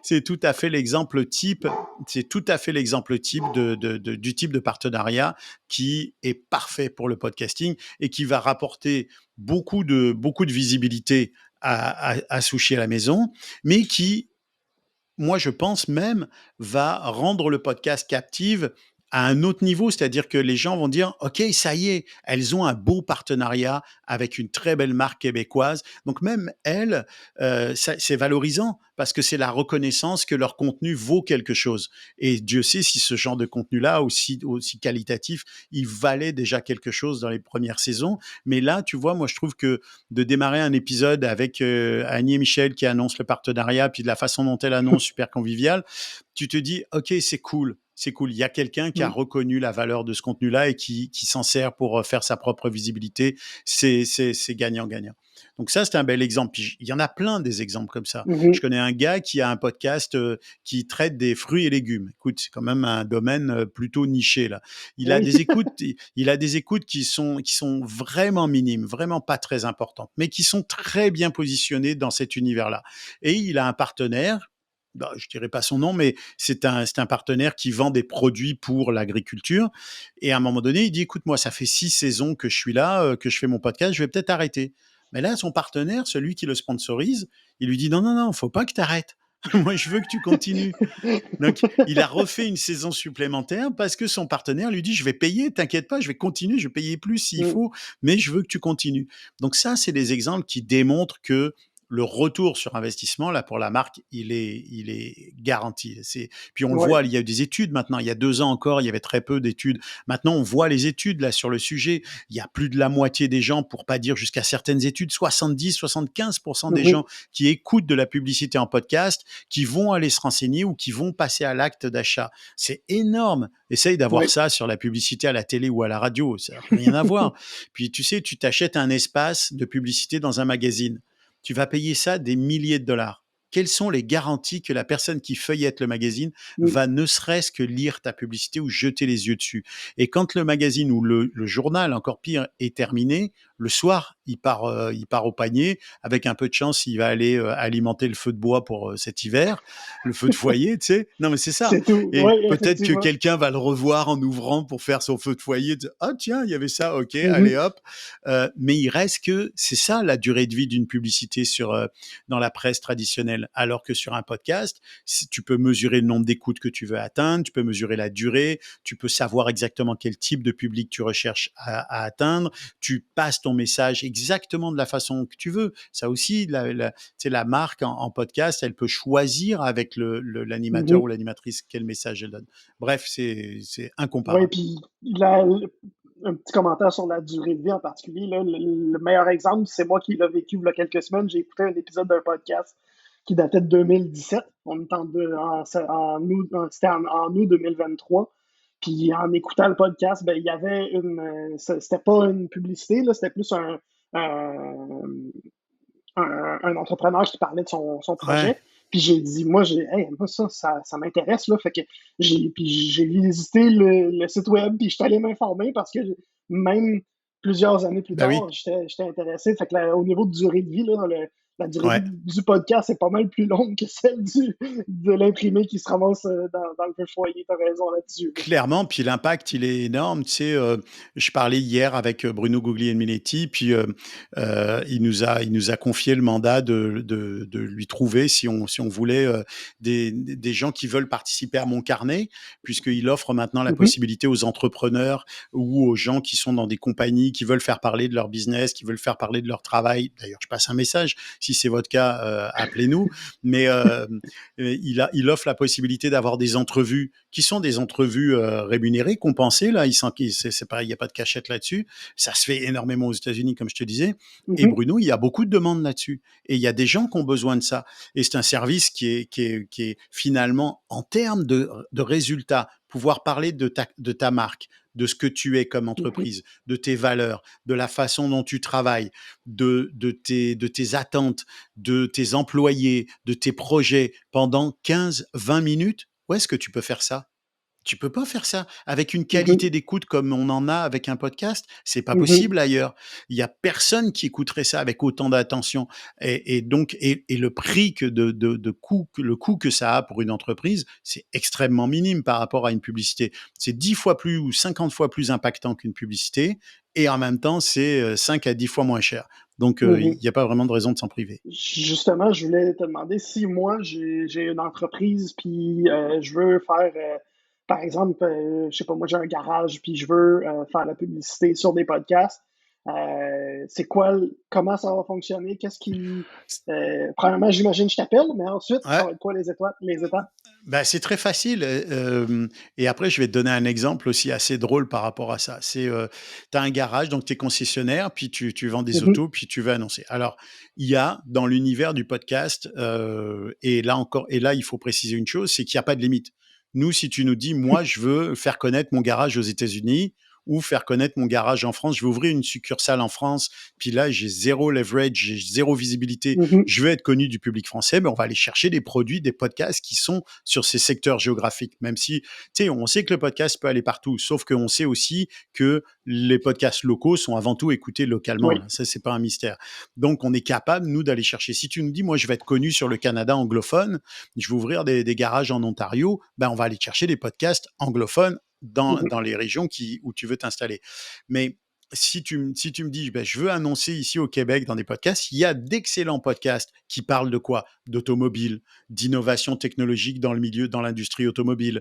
c'est tout à fait l'exemple type, c'est tout à fait l'exemple type du type de partenariat qui est parfait pour le podcasting et qui va rapporter beaucoup de visibilité à sushi à la maison, mais qui, moi, je pense même, va rendre le podcast captive à un autre niveau. C'est-à-dire que les gens vont dire, OK, ça y est, elles ont un beau partenariat avec une très belle marque québécoise. Donc même elles, c'est valorisant parce que c'est la reconnaissance que leur contenu vaut quelque chose. Et Dieu sait si ce genre de contenu-là, aussi qualitatif, il valait déjà quelque chose dans les premières saisons. Mais là, tu vois, moi, je trouve que de démarrer un épisode avec Annie et Michel qui annoncent le partenariat, puis de la façon dont elle annonce, super convivial, tu te dis, OK, c'est cool. C'est cool. Il y a quelqu'un qui a Mm. reconnu la valeur de ce contenu-là et qui s'en sert pour faire sa propre visibilité. C'est gagnant-gagnant. Donc ça, c'est un bel exemple. Puis il y en a plein des exemples comme ça. Je Mhm. connais un gars qui a un podcast qui traite des fruits et légumes. Écoute, c'est quand même un domaine plutôt niché là. Oui. Il a des écoutes qui sont vraiment minimes, vraiment pas très importantes, mais qui sont très bien positionnées dans cet univers-là. Et il a un partenaire, bah, je dirais pas son nom, mais c'est un partenaire qui vend des produits pour l'agriculture. Et à un moment donné, il dit, écoute, moi, ça fait 6 saisons que je suis là, que je fais mon podcast, je vais peut-être arrêter. Mais là, son partenaire, celui qui le sponsorise, il lui dit, non, non, non, faut pas que tu arrêtes. Moi, je veux que tu continues. Donc, il a refait une saison supplémentaire parce que son partenaire lui dit, je vais payer, t'inquiète pas, je vais continuer, je vais payer plus s'il Mm. faut, mais je veux que tu continues. Donc ça, c'est des exemples qui démontrent que le retour sur investissement, là, pour la marque, il est garanti. Puis on le Ouais. voit, il y a eu des études maintenant. Il y a 2 ans encore, il y avait très peu d'études. Maintenant, on voit les études, là, sur le sujet. Il y a plus de la moitié des gens, pour pas dire jusqu'à certaines études, 70-75% des Mhm. gens qui écoutent de la publicité en podcast, qui vont aller se renseigner ou qui vont passer à l'acte d'achat. C'est énorme. Essaye d'avoir Ouais. ça sur la publicité à la télé ou à la radio. Ça n'a rien à voir. Puis tu sais, tu t'achètes un espace de publicité dans un magazine. Tu vas payer ça des milliers de dollars. Quelles sont les garanties que la personne qui feuillette le magazine Mm. va ne serait-ce que lire ta publicité ou jeter les yeux dessus? Et quand le magazine ou le journal, encore pire, est terminé, le soir, il part au panier. Avec un peu de chance, il va aller alimenter le feu de bois pour cet hiver, le feu de foyer, tu sais. Non, mais c'est ça. C'est tout. Et Oui, peut-être que effectivement. quelqu'un va le revoir en ouvrant pour faire son feu de foyer. Ah tiens, il y avait ça, ok, allez Mhm. hop. Mais il reste que c'est ça la durée de vie d'une publicité dans la presse traditionnelle. Alors que sur un podcast, si tu peux mesurer le nombre d'écoutes que tu veux atteindre, tu peux mesurer la durée, tu peux savoir exactement quel type de public tu recherches à atteindre, tu passes ton message exactement de la façon que tu veux. Ça aussi, la marque en podcast, elle peut choisir avec l'animateur ou Mhm. l'animatrice quel message elle donne. Bref, c'est Oui, incomparable. puis un petit commentaire sur la durée de vie en particulier. Là, le meilleur exemple, c'est moi qui l'ai vécu il y a quelques semaines. J'ai écouté un épisode d'un podcast qui datait de 2017. On est en août, c'était en août 2023. Puis en écoutant le podcast, ben, il y avait c'était pas une publicité, là, c'était plus un, un entrepreneur qui parlait de son Ouais. projet. Puis j'ai dit, hey, moi, ça m'intéresse, là. Fait que j'ai visité le site web, puis je suis allé m'informer parce que même plusieurs années plus Ben oui. tard, j'étais intéressé. Fait que au niveau de durée de vie, là, la durée de Ouais. vie du podcast est pas mal plus longue que celle de l'imprimé qui se ramasse dans le feu foyer. T'as raison là-dessus. Là. Clairement, puis l'impact, il est énorme. Tu sais, je parlais hier avec Bruno Guglielminetti, puis il nous a confié le mandat de lui trouver, si on voulait, des gens qui veulent participer à mon carnet, puisqu'il offre maintenant la Mhm, possibilité aux entrepreneurs ou aux gens qui sont dans des compagnies, qui veulent faire parler de leur business, qui veulent faire parler de leur travail. D'ailleurs, je passe un message. Si c'est votre cas, appelez-nous. Mais il offre la possibilité d'avoir des entrevues qui sont des entrevues rémunérées, compensées. Là, c'est pas, il n'y a pas de cachette là-dessus. Ça se fait énormément aux États-Unis, comme je te disais. Et mhm, Bruno, il y a beaucoup de demandes là-dessus. Et il y a des gens qui ont besoin de ça. Et c'est un service qui est finalement, en termes de résultats, pouvoir parler de ta marque, de ce que tu es comme mhm, entreprise, de tes valeurs, de la façon dont tu travailles, de tes attentes, de tes employés, de tes projets pendant 15-20 minutes. Où est-ce que tu peux faire ça? Tu peux pas faire ça avec une mhm, qualité d'écoute comme on en a avec un podcast. C'est pas mhm, possible ailleurs. Il y a personne qui écouterait ça avec autant d'attention. Et donc, le prix de coût, le coût que ça a pour une entreprise, c'est extrêmement minime par rapport à une publicité. C'est 10 fois plus ou 50 fois plus impactant qu'une publicité. Et en même temps, c'est 5 à 10 fois moins cher. Donc, il Mhm. n'y a pas vraiment de raison de s'en priver. Justement, je voulais te demander si moi j'ai une entreprise puis je veux faire par exemple je sais pas moi j'ai un garage puis je veux faire la publicité sur des podcasts. C'est quoi comment ça va fonctionner? Qu'est-ce qui premièrement j'imagine je t'appelle, mais ensuite ça Ouais. va être quoi les étapes? Bah, c'est très facile, et après je vais te donner un exemple aussi assez drôle par rapport à ça. C'est, tu as un garage, donc tu es concessionnaire, puis tu vends des Mhm, autos, puis tu veux annoncer. Alors, il y a dans l'univers du podcast, et là, il faut préciser une chose, c'est qu'il y a pas de limite. Nous, si tu nous dis: «Moi, je veux faire connaître mon garage aux États-Unis ou faire connaître mon garage en France, je veux ouvrir une succursale en France, puis là, j'ai zéro leverage, j'ai zéro visibilité, mhm, je veux être connu du public français», ben, on va aller chercher des produits, des podcasts qui sont sur ces secteurs géographiques, même si, tu sais, on sait que le podcast peut aller partout, sauf qu'on sait aussi que les podcasts locaux sont avant tout écoutés localement. oui. Là. Ça, c'est pas un mystère. Donc, on est capable, nous, d'aller chercher. Si tu nous dis, moi, je vais être connu sur le Canada anglophone, je vais ouvrir des garages en Ontario, ben, on va aller chercher des podcasts anglophones Mhm, dans les régions où tu veux t'installer. Mais si tu me dis, ben, je veux annoncer ici au Québec dans des podcasts, il y a d'excellents podcasts qui parlent de quoi? D'automobile, d'innovation technologique dans le milieu, dans l'industrie automobile,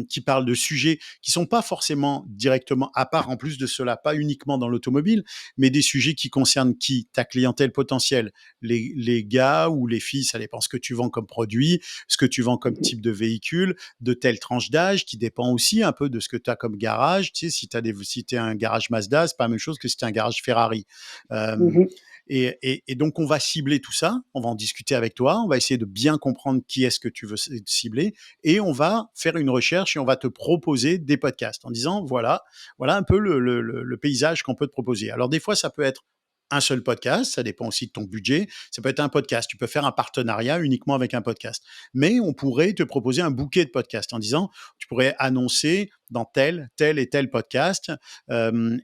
qui parlent de sujets qui sont pas forcément directement, à part en plus de cela, pas uniquement dans l'automobile, mais des sujets qui concernent qui? Ta clientèle potentielle, les gars ou les filles, ça dépend ce que tu vends comme produit, ce que tu vends comme mhm, type de véhicule, de telle tranche d'âge, qui dépend aussi un peu de ce que tu as comme garage. Tu sais, si tu un garage Mazda, c'est pas la même chose que si tu un garage Ferrari. Euh, mhm, et donc, on va cibler tout ça, on va en discuter avec toi, on va essayer de bien comprendre qui est-ce que tu veux cibler, et on va faire une recherche et on va te proposer des podcasts en disant, voilà un peu le paysage qu'on peut te proposer. Alors, des fois, ça peut être un seul podcast, ça dépend aussi de ton budget, ça peut être un podcast, tu peux faire un partenariat uniquement avec un podcast, mais on pourrait te proposer un bouquet de podcasts en disant, tu pourrais annoncer dans tel et tel podcast,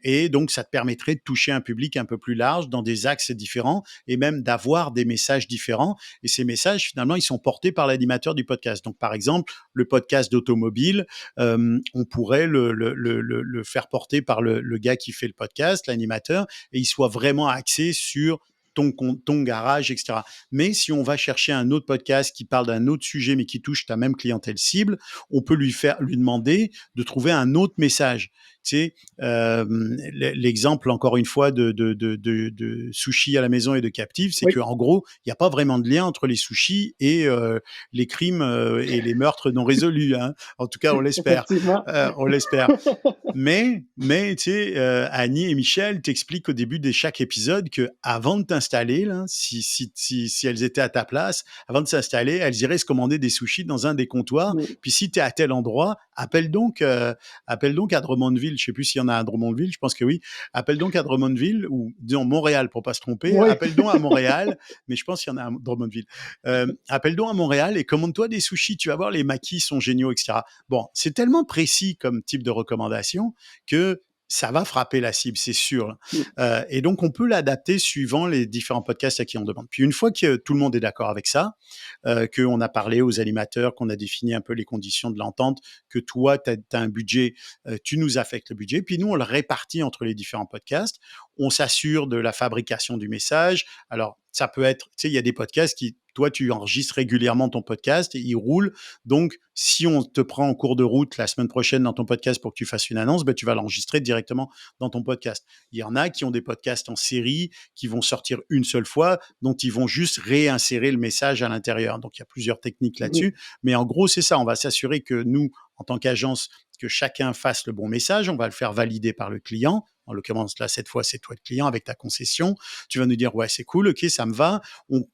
et donc, ça te permettrait de toucher un public un peu plus large dans des axes différents et même d'avoir des messages différents. Et ces messages, finalement, ils sont portés par l'animateur du podcast. Donc, par exemple, le podcast d'automobile, on pourrait le faire porter par le gars qui fait le podcast, l'animateur, et il soit vraiment axé sur ton garage, etc. Mais si on va chercher un autre podcast qui parle d'un autre sujet, mais qui touche ta même clientèle cible, on peut lui demander de trouver un autre message. Tu sais, l'exemple, encore une fois, de sushi à la maison et de captive, c'est oui, qu'en gros, il n'y a pas vraiment de lien entre les sushis et les crimes et les meurtres non résolus. Hein. En tout cas, on l'espère. effectivement. On l'espère. Mais tu sais, Annie et Michel t'expliquent au début de chaque épisode que avant de t'installer, là, si elles étaient à ta place, avant de s'installer, elles iraient se commander des sushis dans un des comptoirs. Mm. Puis si tu es à tel endroit, appelle donc à Drummondville. Je sais plus s'il y en a à Drummondville, je pense que oui. Appelle donc à Drummondville, ou disons Montréal pour pas se tromper. Oui. Appelle donc à Montréal, mais je pense qu'il y en a à Drummondville. Appelle donc à Montréal et commande-toi des sushis. Tu vas voir, les maquis sont géniaux, etc. Bon, c'est tellement précis comme type de recommandation que ça va frapper la cible, c'est sûr. Et donc, on peut l'adapter suivant les différents podcasts à qui on demande. Puis, une fois que tout le monde est d'accord avec ça, qu'on a parlé aux animateurs, qu'on a défini un peu les conditions de l'entente, que toi, tu as un budget, tu nous affectes le budget, puis nous, on le répartit entre les différents podcasts. On s'assure de la fabrication du message. Alors, ça peut être, tu sais, il y a des podcasts qui, toi, tu enregistres régulièrement ton podcast et il roule. Donc, si on te prend en cours de route la semaine prochaine dans ton podcast pour que tu fasses une annonce, ben, tu vas l'enregistrer directement dans ton podcast. Il y en a qui ont des podcasts en série qui vont sortir une seule fois, dont ils vont juste réinsérer le message à l'intérieur. Donc, il y a plusieurs techniques Mhm, là-dessus. Mais en gros, c'est ça. On va s'assurer que nous, en tant qu'agence, que chacun fasse le bon message. On va le faire valider par le client. En l'occurrence, là, cette fois, c'est toi le client avec ta concession. Tu vas nous dire, ouais, c'est cool, ok, ça me va.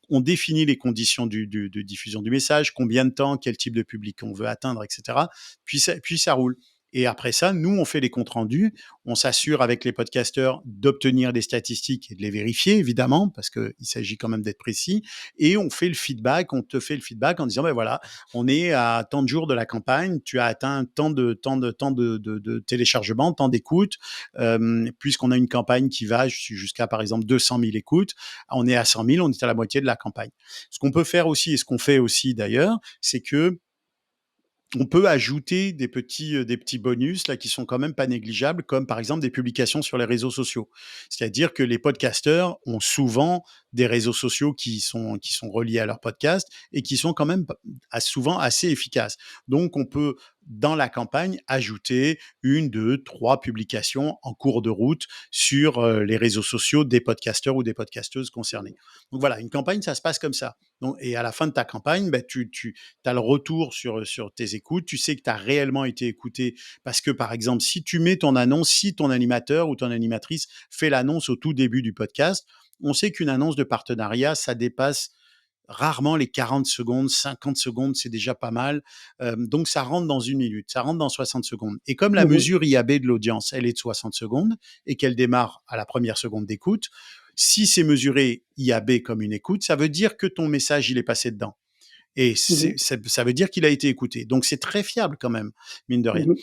On définit les conditions de diffusion du message, combien de temps, quel type de public on veut atteindre, etc. Puis ça roule. Et après ça, nous, on fait les comptes rendus. On s'assure avec les podcasteurs d'obtenir des statistiques et de les vérifier, évidemment, parce qu'il s'agit quand même d'être précis. Et on fait le feedback, on te fait le feedback en disant, ben voilà, on est à tant de jours de la campagne, tu as atteint tant de téléchargements, tant d'écoutes, puisqu'on a une campagne qui va jusqu'à, par exemple, 200 000 écoutes, on est à 100 000, on est à la moitié de la campagne. Ce qu'on peut faire aussi, et ce qu'on fait aussi d'ailleurs, c'est que on peut ajouter des petits bonus là qui sont quand même pas négligeables, comme par exemple des publications sur les réseaux sociaux. C'est-à-dire que les podcasteurs ont souvent des réseaux sociaux qui sont reliés à leur podcast et qui sont quand même souvent assez efficaces. Donc on peut dans la campagne ajouter une, deux, trois publications en cours de route sur les réseaux sociaux des podcasteurs ou des podcasteuses concernés. Donc voilà, une campagne, ça se passe comme ça. Donc, et à la fin de ta campagne, ben, tu as le retour sur tes écoutes, tu sais que tu as réellement été écouté parce que, par exemple, si tu mets ton annonce, si ton animateur ou ton animatrice fait l'annonce au tout début du podcast, on sait qu'une annonce de partenariat, ça dépasse rarement les 40 secondes, 50 secondes, c'est déjà pas mal. Donc, ça rentre dans une minute, ça rentre dans 60 secondes. Et comme la Mhm. mesure IAB de l'audience, elle est de 60 secondes et qu'elle démarre à la première seconde d'écoute, si c'est mesuré IAB comme une écoute, ça veut dire que ton message, il est passé dedans. Et Mhm. ça veut dire qu'il a été écouté. Donc, c'est très fiable quand même, mine de rien. Mhm.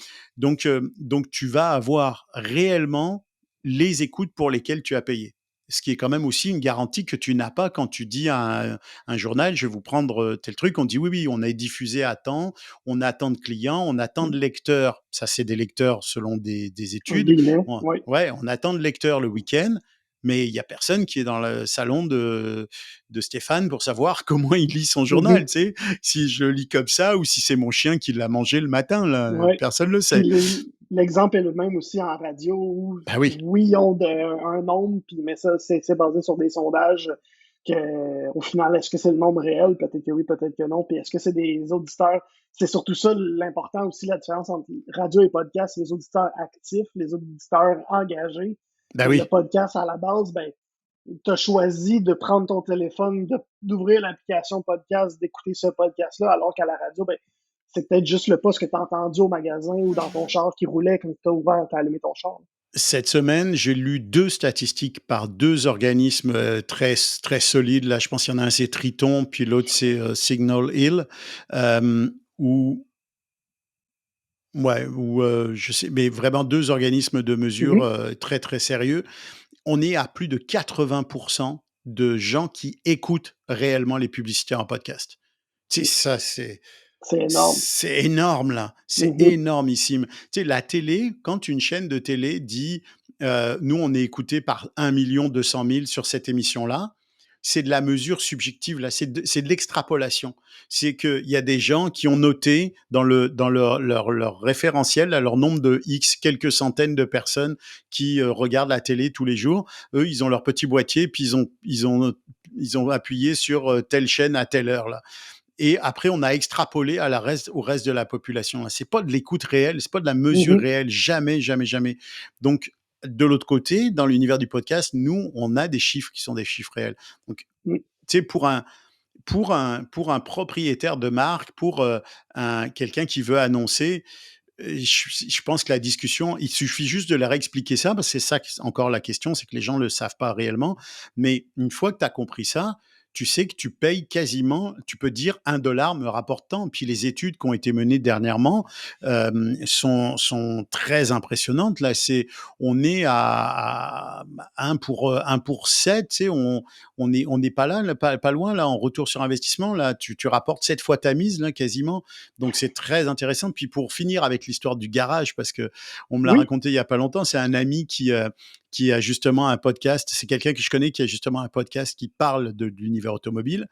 Donc, tu vas avoir réellement les écoutes pour lesquelles tu as payé. Ce qui est quand même aussi une garantie que tu n'as pas quand tu dis à un journal, je vais vous prendre tel truc. On dit oui, oui, on a diffusé à temps, on a tant de clients, on a tant de lecteurs. Ça, c'est des lecteurs selon des En études. guillemets, oui. Ouais, on a tant de lecteurs le week-end, mais il n'y a personne qui est dans le salon de Stéphane pour savoir comment il lit son journal, Mhm. tu sais, si je le lis comme ça ou si c'est mon chien qui l'a mangé le matin, là, Ouais. personne ne le Puis sait. l'exemple est le même aussi en radio où, Bah oui, oui, ils ont un nombre, puis, mais ça, c'est basé sur des sondages que, au final, est-ce que c'est le nombre réel? Peut-être que oui, peut-être que non. Puis est-ce que c'est des auditeurs? C'est surtout ça l'important aussi, la différence entre radio et podcast, les auditeurs actifs, les auditeurs engagés. bah Et le oui. podcast, à la base, ben, tu as choisi de prendre ton téléphone, d'ouvrir l'application podcast, d'écouter ce podcast-là, alors qu'à la radio, ben, c'est peut-être juste le poste que tu as entendu au magasin ou dans ton char qui roulait quand tu as ouvert, tu as allumé ton char. Cette semaine, j'ai lu deux statistiques par deux organismes très solides. Là, je pense qu'il y en a un, c'est Triton, puis l'autre, c'est Signal Hill, euh, où ouais, je sais, mais vraiment deux organismes de mesure Mhm. très sérieux. On est à plus de 80 de gens qui écoutent réellement les publicités en podcast. Tu sais, ça, C'est énorme. c'est énorme, là. C'est Mhm. énormissime. Tu sais, la télé, quand une chaîne de télé dit nous, on est écouté par 1 200 000 sur cette émission-là, c'est de la mesure subjective, là. C'est de l'extrapolation. C'est qu'il y a des gens qui ont noté dans leur référentiel, là, leur nombre de X, quelques centaines de personnes qui regardent la télé tous les jours. Eux, ils ont leur petit boîtier, puis ils ont appuyé sur telle chaîne à telle heure, là. Et après, on a extrapolé au reste de la population. C'est pas de l'écoute réelle, c'est pas de la mesure Mhm. réelle, jamais, jamais, jamais. Donc, de l'autre côté, dans l'univers du podcast, nous, on a des chiffres qui sont des chiffres réels. Donc, Mhm. tu sais, pour un propriétaire de marque, pour quelqu'un qui veut annoncer, je pense que la discussion, il suffit juste de leur expliquer ça, parce que c'est ça encore la question, c'est que les gens ne le savent pas réellement. Mais une fois que tu as compris ça, tu sais que tu payes quasiment, tu peux dire 1 dollar me rapporte tant. Puis les études qui ont été menées dernièrement sont très impressionnantes. Là, on est à 1 pour 7, tu sais, on n'est pas là, pas loin, là, en retour sur investissement. Là, tu rapportes 7 fois ta mise, là, quasiment. Donc c'est très intéressant. Puis pour finir avec l'histoire du garage, parce que on me l'a Oui. raconté il y a pas longtemps, c'est un ami qui a justement un podcast. C'est quelqu'un que je connais qui a justement un podcast qui parle de l'univers automobile.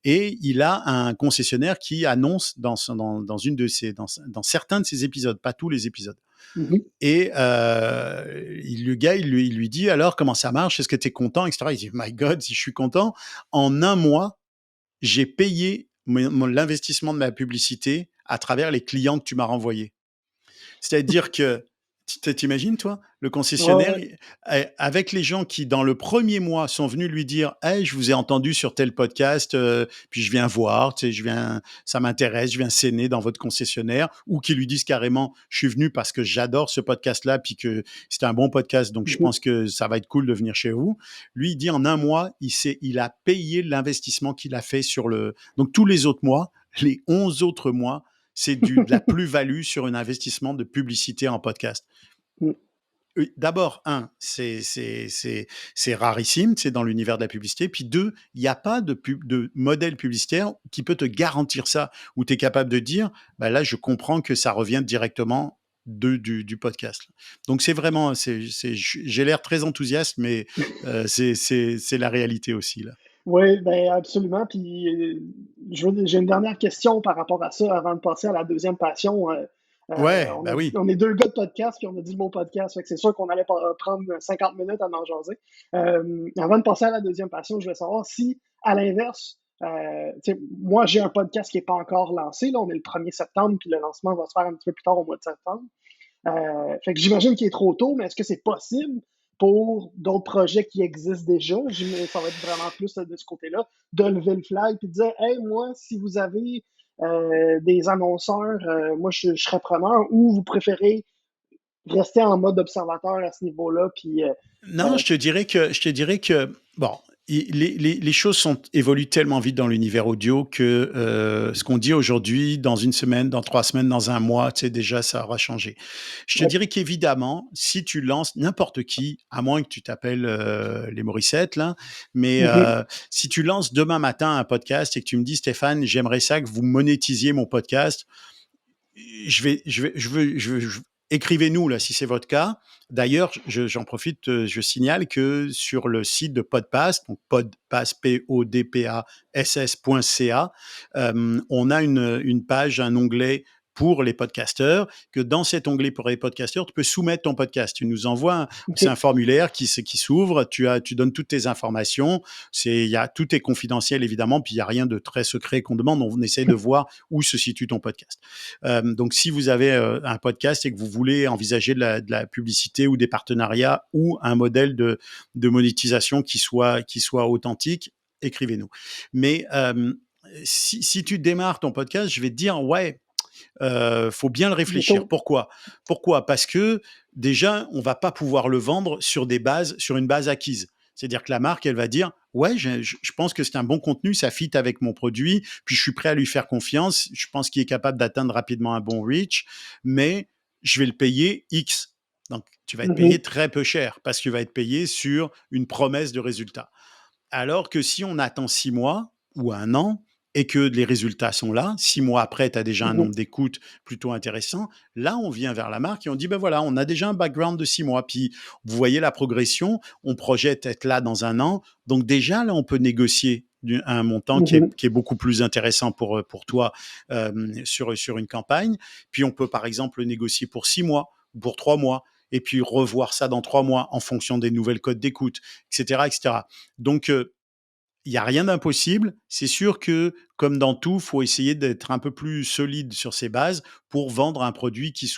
Et il a un concessionnaire qui annonce dans une de ses, dans certains de ses épisodes, pas tous les épisodes. Mhm. Et le gars, il lui dit alors comment ça marche, est-ce que tu es content, etc. Il dit my God, si je suis content, en un mois, j'ai payé l'investissement de ma publicité à travers les clients que tu m'as renvoyés. C'est-à-dire que, t'imagines, toi, le Ouais, concessionnaire, ouais. avec les gens qui, dans le premier mois, sont venus lui dire hey, je vous ai entendu sur tel podcast, puis je viens voir, tu sais, ça m'intéresse, je viens saigner dans votre concessionnaire, ou qui lui disent carrément je suis venu parce que j'adore ce podcast-là, puis que c'est un bon podcast, donc je Mhm. pense que ça va être cool de venir chez vous. Lui, il dit en un mois, il a payé l'investissement qu'il a fait sur le. Donc tous les autres mois, les 11 autres mois, c'est de la plus-value sur un investissement de publicité en podcast. Oui, d'abord, c'est rarissime, c'est dans l'univers de la publicité. Puis deux, il n'y a pas de modèle publicitaire qui peut te garantir ça, où tu es capable de dire, bah là, je comprends que ça revient directement du podcast. Donc c'est vraiment, j'ai l'air très enthousiaste, mais c'est la réalité aussi là. Oui, ben absolument. Puis j'ai une dernière question par rapport à ça avant de passer à la deuxième passion. Ouais, bah oui. On est deux gars de podcast, puis on a dit le mot podcast. Fait que c'est sûr qu'on allait prendre 50 minutes à en jaser. Avant de passer à la deuxième passion, je voulais savoir si, à l'inverse, moi j'ai un podcast qui n'est pas encore lancé. Là, on est le 1er septembre, puis le lancement va se faire un petit peu plus tard au mois de septembre. Fait que j'imagine qu'il est trop tôt, mais est-ce que c'est possible pour d'autres projets qui existent déjà? Ça va être vraiment plus de ce côté-là, de lever le flag et de dire, hey, moi, si vous avez des annonceurs, moi, je serais preneur, ou vous préférez rester en mode observateur à ce niveau-là, puis Non, je te dirais que bon, les choses évoluent tellement vite dans l'univers audio que ce qu'on dit aujourd'hui, dans une semaine, dans 3 semaines, dans un mois, tu sais, déjà, ça aura changé. Je te ouais. dirais qu'évidemment, si tu lances n'importe qui, à moins que tu t'appelles les Morissette, là, mais Mhm. si tu lances demain matin un podcast et que tu me dis, Stéphane, j'aimerais ça que vous monétisiez mon podcast, écrivez-nous là si c'est votre cas. D'ailleurs, j'en profite, je signale que sur le site de Podpass, donc podpass, podpass.ca, on a une page, un onglet pour les podcasteurs, que dans cet onglet pour les podcasteurs, tu peux soumettre ton podcast. Tu nous envoies, c'est un OK. formulaire qui s'ouvre, tu donnes toutes tes informations, tout est confidentiel évidemment, puis il n'y a rien de très secret qu'on demande, on essaie de voir où se situe ton podcast. Donc, si vous avez un podcast et que vous voulez envisager de la publicité ou des partenariats ou un modèle de monétisation qui soit authentique, écrivez-nous. Mais si tu démarres ton podcast, je vais te dire, ouais, faut bien le réfléchir. Bientôt. Pourquoi? Parce que déjà, on va pas pouvoir le vendre sur une base acquise. C'est-à-dire que la marque, elle va dire, ouais, je pense que c'est un bon contenu, ça fit avec mon produit, puis je suis prêt à lui faire confiance. Je pense qu'il est capable d'atteindre rapidement un bon reach, mais je vais le payer X. Donc, tu vas être payé Mhm. très peu cher parce que tu vas être payé sur une promesse de résultat. Alors que si on attend 6 mois ou un an et que les résultats sont là, 6 mois après, tu as déjà un Mhm. nombre d'écoutes plutôt intéressant, là, on vient vers la marque et on dit, ben voilà, on a déjà un background de 6 mois. Puis, vous voyez la progression, on projette être là dans un an. Donc déjà, là, on peut négocier un montant Mhm. qui est beaucoup plus intéressant pour toi sur une campagne. Puis, on peut, par exemple, négocier pour 6 mois ou pour 3 mois et puis revoir ça dans 3 mois en fonction des nouvelles codes d'écoute, etc., etc. Donc, il n'y a rien d'impossible. C'est sûr que, comme dans tout, il faut essayer d'être un peu plus solide sur ses bases pour vendre un produit qui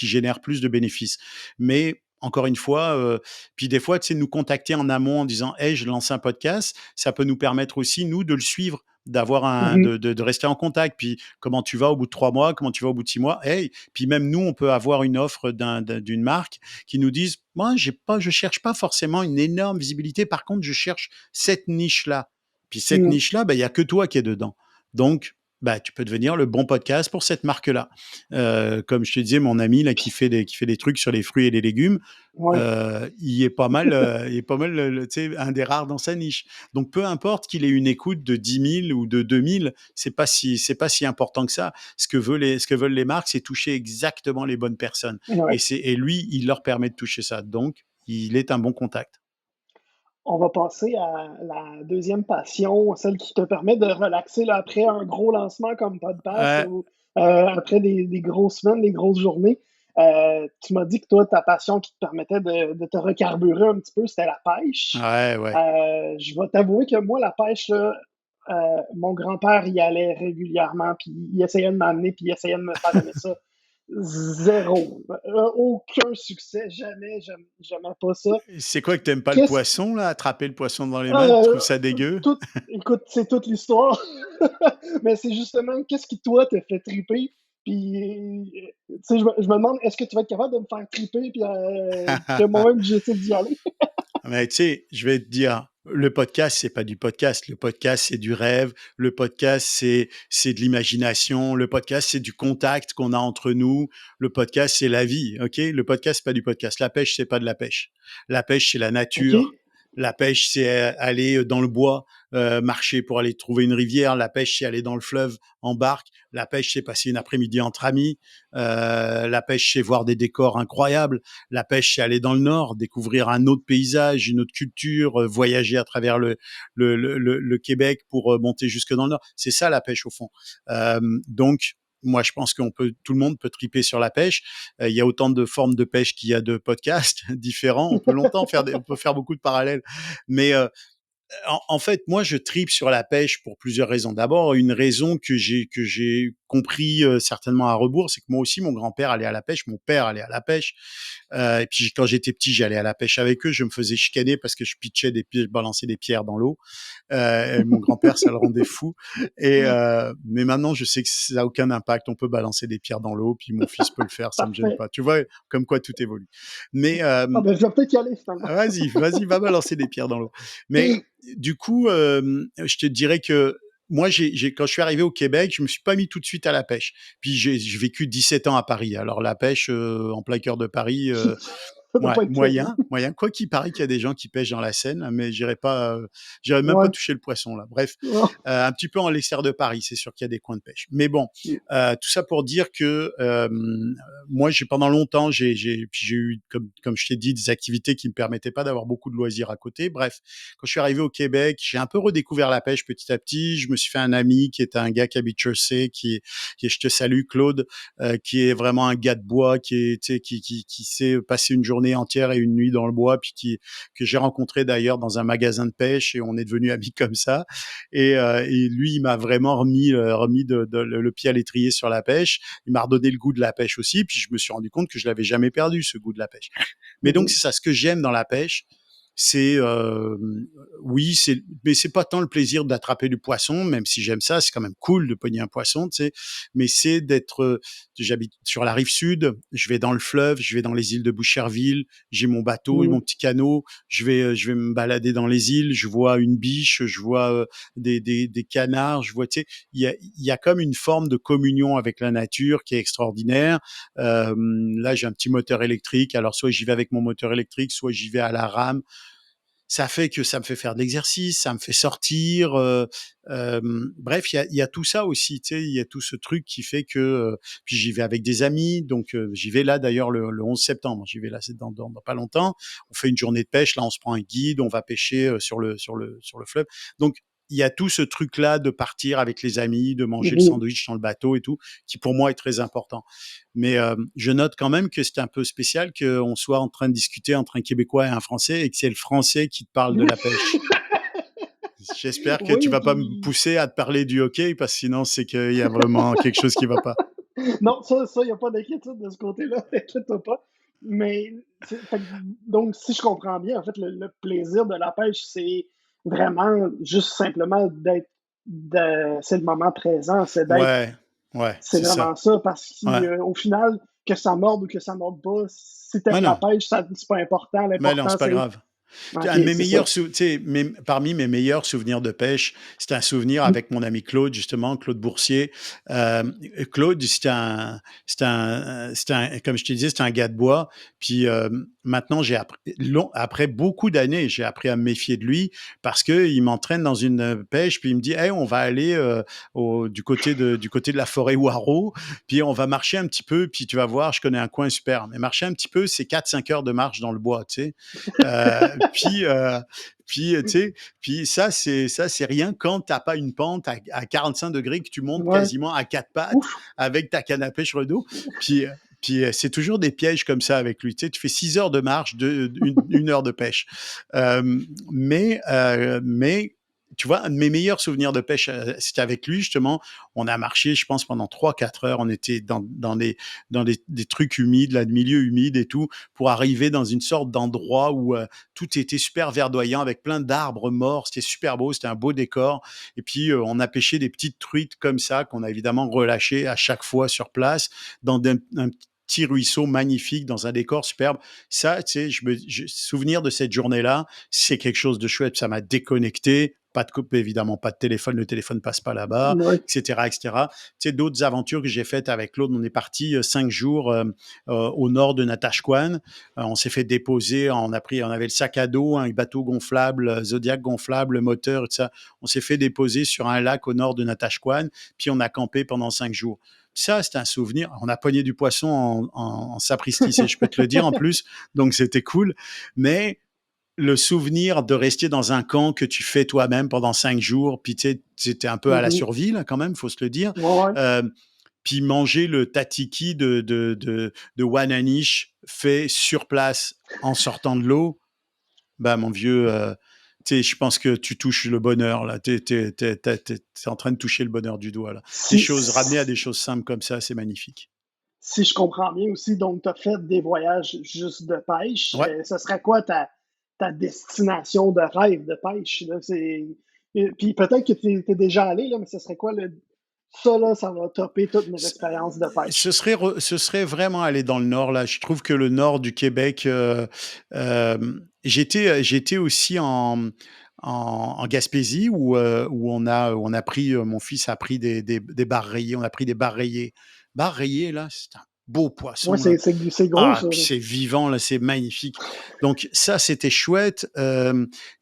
génère plus de bénéfices. Mais encore une fois, puis des fois, tu sais, nous contacter en amont en disant, hey, je lance un podcast, ça peut nous permettre aussi, nous, de le suivre, Mhm. de rester en contact. Puis comment tu vas au bout de 3 mois, comment tu vas au bout de 6 mois. Hey, puis même nous, on peut avoir une offre d'une marque qui nous dise, moi, je cherche pas forcément une énorme visibilité. Par contre, je cherche cette niche-là. Puis cette Mhm. niche-là, bah, il y a que toi qui es dedans. Donc, bah, tu peux devenir le bon podcast pour cette marque-là. Comme je te disais, mon ami là, qui fait des trucs sur les fruits et les légumes, Ouais. il est pas mal tu sais, un des rares dans sa niche. Donc, peu importe qu'il ait une écoute de 10 000 ou de 2 000, c'est pas si important que ça. Ce que veulent les marques, c'est toucher exactement les bonnes personnes. Ouais. Et lui, il leur permet de toucher ça. Donc, il est un bon contact. On va passer à la deuxième passion, celle qui te permet de relaxer là, après un gros lancement comme Podpass Ouais, ou après des grosses semaines, des grosses journées. Tu m'as dit que toi, ta passion qui te permettait de te recarburer un petit peu, c'était la pêche. ouais, ouais. Je vais t'avouer que moi, la pêche, là, mon grand-père y allait régulièrement, puis il essayait de m'amener, puis il essayait de me faire aimer ça. Zéro. Aucun succès, jamais, jamais pas ça. C'est quoi que t'aimes pas le Qu'est-ce poisson, là? Attraper le poisson dans les mains, tu euh, trouves ça dégueu? tout, écoute, c'est toute l'histoire. Mais c'est justement qu'est-ce qui, toi, te fait triper. Puis, tu sais, je me demande, est-ce que tu vas être capable de me faire triper, puis que moi-même, j'essaie d'y aller? Mais tu sais, je vais te dire, Le podcast, c'est pas du podcast. Le podcast, c'est du rêve. Le podcast, c'est de l'imagination. Le podcast, c'est du contact qu'on a entre nous. Le podcast, c'est la vie. Ok. Le podcast, c'est pas du podcast. La pêche, c'est pas de la pêche. La pêche, c'est la OK? nature. La pêche, c'est aller dans le bois, marcher pour aller trouver une rivière. La pêche, c'est aller dans le fleuve en barque. La pêche, c'est passer une après-midi entre amis. La pêche, c'est voir des décors incroyables. La pêche, c'est aller dans le nord, découvrir un autre paysage, une autre culture, voyager à travers le Québec pour monter jusque dans le nord. C'est ça la pêche au fond. Donc, moi, je pense tout le monde peut triper sur la pêche. Il y a autant de formes de pêche qu'il y a de podcasts différents. On peut faire beaucoup de parallèles. Mais en fait, moi, je tripe sur la pêche pour plusieurs raisons. D'abord, une raison que j'ai compris certainement à rebours, c'est que moi aussi, mon grand-père allait à la pêche, mon père allait à la pêche. Et puis quand j'étais petit, j'allais à la pêche avec eux. Je me faisais chicaner parce que je pitchais je balançais des pierres dans l'eau. Et mon grand-père, ça le rendait fou. Mais maintenant, je sais que ça n'a aucun impact. On peut balancer des pierres dans l'eau, puis mon fils peut le faire, ça me gêne Parfait. pas. Tu vois, comme quoi tout évolue. Mais Ah ben, je vais peut-être y aller finalement. vas-y, va balancer des pierres dans l'eau. Mais du coup, je te dirais que moi, quand je suis arrivé au Québec, je me suis pas mis tout de suite à la pêche. Puis j'ai vécu 17 ans à Paris. Alors la pêche en plein cœur de Paris, Ça doit ouais, pas être terrible. moyen. Quoi qu'il paraît qu'il y a des gens qui pêchent dans la Seine, mais j'irai même pas Ouais. toucher le poisson là. Bref, Ah. un petit peu en l'extérieur de Paris, c'est sûr qu'il y a des coins de pêche. Mais bon, tout ça pour dire que moi, pendant longtemps, j'ai eu, comme je t'ai dit, des activités qui me permettaient pas d'avoir beaucoup de loisirs à côté. Bref, quand je suis arrivé au Québec, j'ai un peu redécouvert la pêche petit à petit. Je me suis fait un ami qui est un gars qui habite Jersey, je te salue, Claude, qui est vraiment un gars de bois, qui sait passer une journée entière et une nuit dans le bois, puis que j'ai rencontré d'ailleurs dans un magasin de pêche et on est devenus amis comme ça. Et lui, il m'a vraiment remis le pied à l'étrier sur la pêche. Il m'a redonné le goût de la pêche aussi, puis je me suis rendu compte que je l'avais jamais perdu, ce goût de la pêche. Mais donc, Mhm. c'est ça, ce que j'aime dans la pêche, c'est oui, mais c'est pas tant le plaisir d'attraper du poisson, même si j'aime ça, c'est quand même cool de pogner un poisson, tu sais. Mais c'est j'habite sur la rive sud, je vais dans le fleuve, je vais dans les îles de Boucherville, j'ai mon bateau et mon Mhm. petit canot, je vais me balader dans les îles, je vois une biche, je vois des canards, je vois, tu sais, il y a comme une forme de communion avec la nature qui est extraordinaire. Là, j'ai un petit moteur électrique, alors soit j'y vais avec mon moteur électrique, soit j'y vais à la rame. Ça fait que ça me fait faire de l'exercice, ça me fait sortir. Bref, il y a tout ça aussi, tu sais, il y a tout ce truc qui fait que. Puis j'y vais avec des amis, donc j'y vais là d'ailleurs le 11 septembre. J'y vais là, c'est dans pas longtemps. On fait une journée de pêche, là on se prend un guide, on va pêcher sur le fleuve. Donc il y a tout ce truc-là de partir avec les amis, de manger le Mhm. sandwich dans le bateau et tout, qui pour moi est très important. Mais je note quand même que c'est un peu spécial qu'on soit en train de discuter entre un Québécois et un Français et que c'est le Français qui te parle de la pêche. J'espère que tu Oui, vas pas me puis pousser à te parler du hockey parce que sinon c'est qu'il y a vraiment quelque chose qui va pas. non, ça, il n'y a pas d'inquiétude de ce côté-là, t'inquiète pas. Mais, donc, si je comprends bien, en fait, le plaisir de la pêche, c'est vraiment juste simplement c'est le moment présent, Ouais, ouais, c'est c'est ça. vraiment ça, parce Ouais. qu'au final, que ça morde ou que ça morde pas, si Mais t'aimes la non, pêche, c'est pas important, mais non, l'important, c'est pas c'est, grave. ok, Un de mes c'est ça. meilleurs tu sais, parmi mes meilleurs souvenirs de pêche, c'était un souvenir avec mon ami Claude, justement, Claude Boursier. Euh, Claude, comme je te disais, c'était un gars de bois. Puis maintenant, après beaucoup d'années, j'ai appris à me méfier de lui parce qu'il m'entraîne dans une pêche, puis il me dit, hey, on va aller du côté de la forêt Waro, puis on va marcher un petit peu, puis tu vas voir, je connais un coin super. Mais marcher un petit peu, c'est 4-5 heures de marche dans le bois, tu sais. Puis, tu sais, puis ça, c'est rien quand t'as pas une pente à 45 degrés que tu montes Ouais. quasiment à quatre pattes Ouf. avec ta canne à pêche d'eau. Puis, c'est toujours des pièges comme ça avec lui. Tu sais, tu fais 6 heures de marche, une heure de pêche. Mais tu vois, un de mes meilleurs souvenirs de pêche, c'était avec lui, justement. On a marché, je pense, pendant 3-4 heures. On était dans des trucs humides, là, de milieux humides et tout, pour arriver dans une sorte d'endroit où tout était super verdoyant avec plein d'arbres morts. C'était super beau, c'était un beau décor. Et puis, on a pêché des petites truites comme ça qu'on a évidemment relâchées à chaque fois sur place dans petit ruisseau magnifique dans un décor superbe. Ça, tu sais, souvenir de cette journée-là, c'est quelque chose de chouette. Ça m'a déconnecté. Pas de coupe, évidemment, pas de téléphone. Le téléphone passe pas là-bas, Ouais. etc., etc. Tu sais, d'autres aventures que j'ai faites avec Claude. On est parti 5 jours au nord de Natashquan. On s'est fait déposer. On avait le sac à dos, un bateau gonflable, Zodiac gonflable, le moteur, et tout ça. On s'est fait déposer sur un lac au nord de Natashquan. Puis on a campé pendant 5 jours. Ça, c'est un souvenir. On a pogné du poisson en sapristi, je peux te le dire en plus. Donc, c'était cool. Mais le souvenir de rester dans un camp que tu fais toi-même pendant 5 jours, puis tu sais, c'était un peu à la Mhm. survie, là, quand même, faut se le dire. Ouais, ouais. Euh, Puis manger le tatiki de Wananiche fait sur place en sortant de l'eau, bah, mon vieux, tu sais, je pense que tu touches le bonheur, là. T'es en train de toucher le bonheur du doigt, là. Des Si, choses, ramener à des choses simples comme ça, c'est magnifique. si je comprends bien aussi, donc tu as fait des voyages juste de pêche. Ouais. Ce serait quoi ta destination de rêve de pêche? Là? Puis peut-être que tu es déjà allé, là, mais ce serait quoi ça, là, ça va topper toutes mes expériences de Ce pêche. serait, ce serait vraiment aller dans le nord, là. Je trouve que le nord du Québec, j'étais aussi en Gaspésie où on a pris, mon fils a pris des bar rayés, on a pris des bar rayés. Bar rayés, là, c'est un beau Ouais, poisson, là. c'est gros, Ah, ça. puis c'est vivant, là, c'est magnifique. Donc ça, c'était chouette.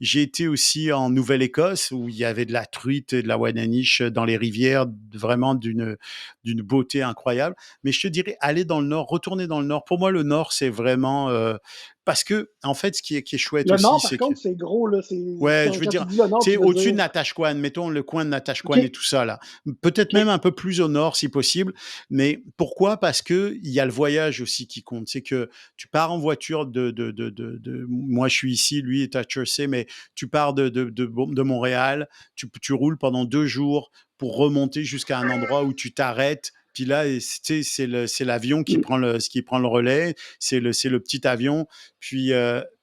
J'ai été aussi en Nouvelle-Écosse où il y avait de la truite et de la ouananiche dans les rivières, vraiment d'une beauté incroyable. Mais je te dirais, aller dans le nord, retourner dans le nord. Pour moi, le nord, c'est vraiment parce que en fait, ce qui est chouette Le aussi, nord, par c'est que contre, c'est gros, là. ouais, je veux Quand tu dire, dis le nord, tu sais, tu veux au-dessus de dire. Natashquan, mettons le coin de OK, Natashquan et tout ça, là. Peut-être OK. même un peu plus au nord, si possible. Mais pourquoi? Parce que il y a le voyage aussi qui compte. C'est que tu pars en voiture moi, je suis ici, lui est à Jersey, mais tu pars de Montréal, tu roules pendant 2 jours pour remonter jusqu'à un endroit où tu t'arrêtes. Puis là, tu sais, c'est l'avion Mm. qui prend le relais, c'est le petit avion. Puis,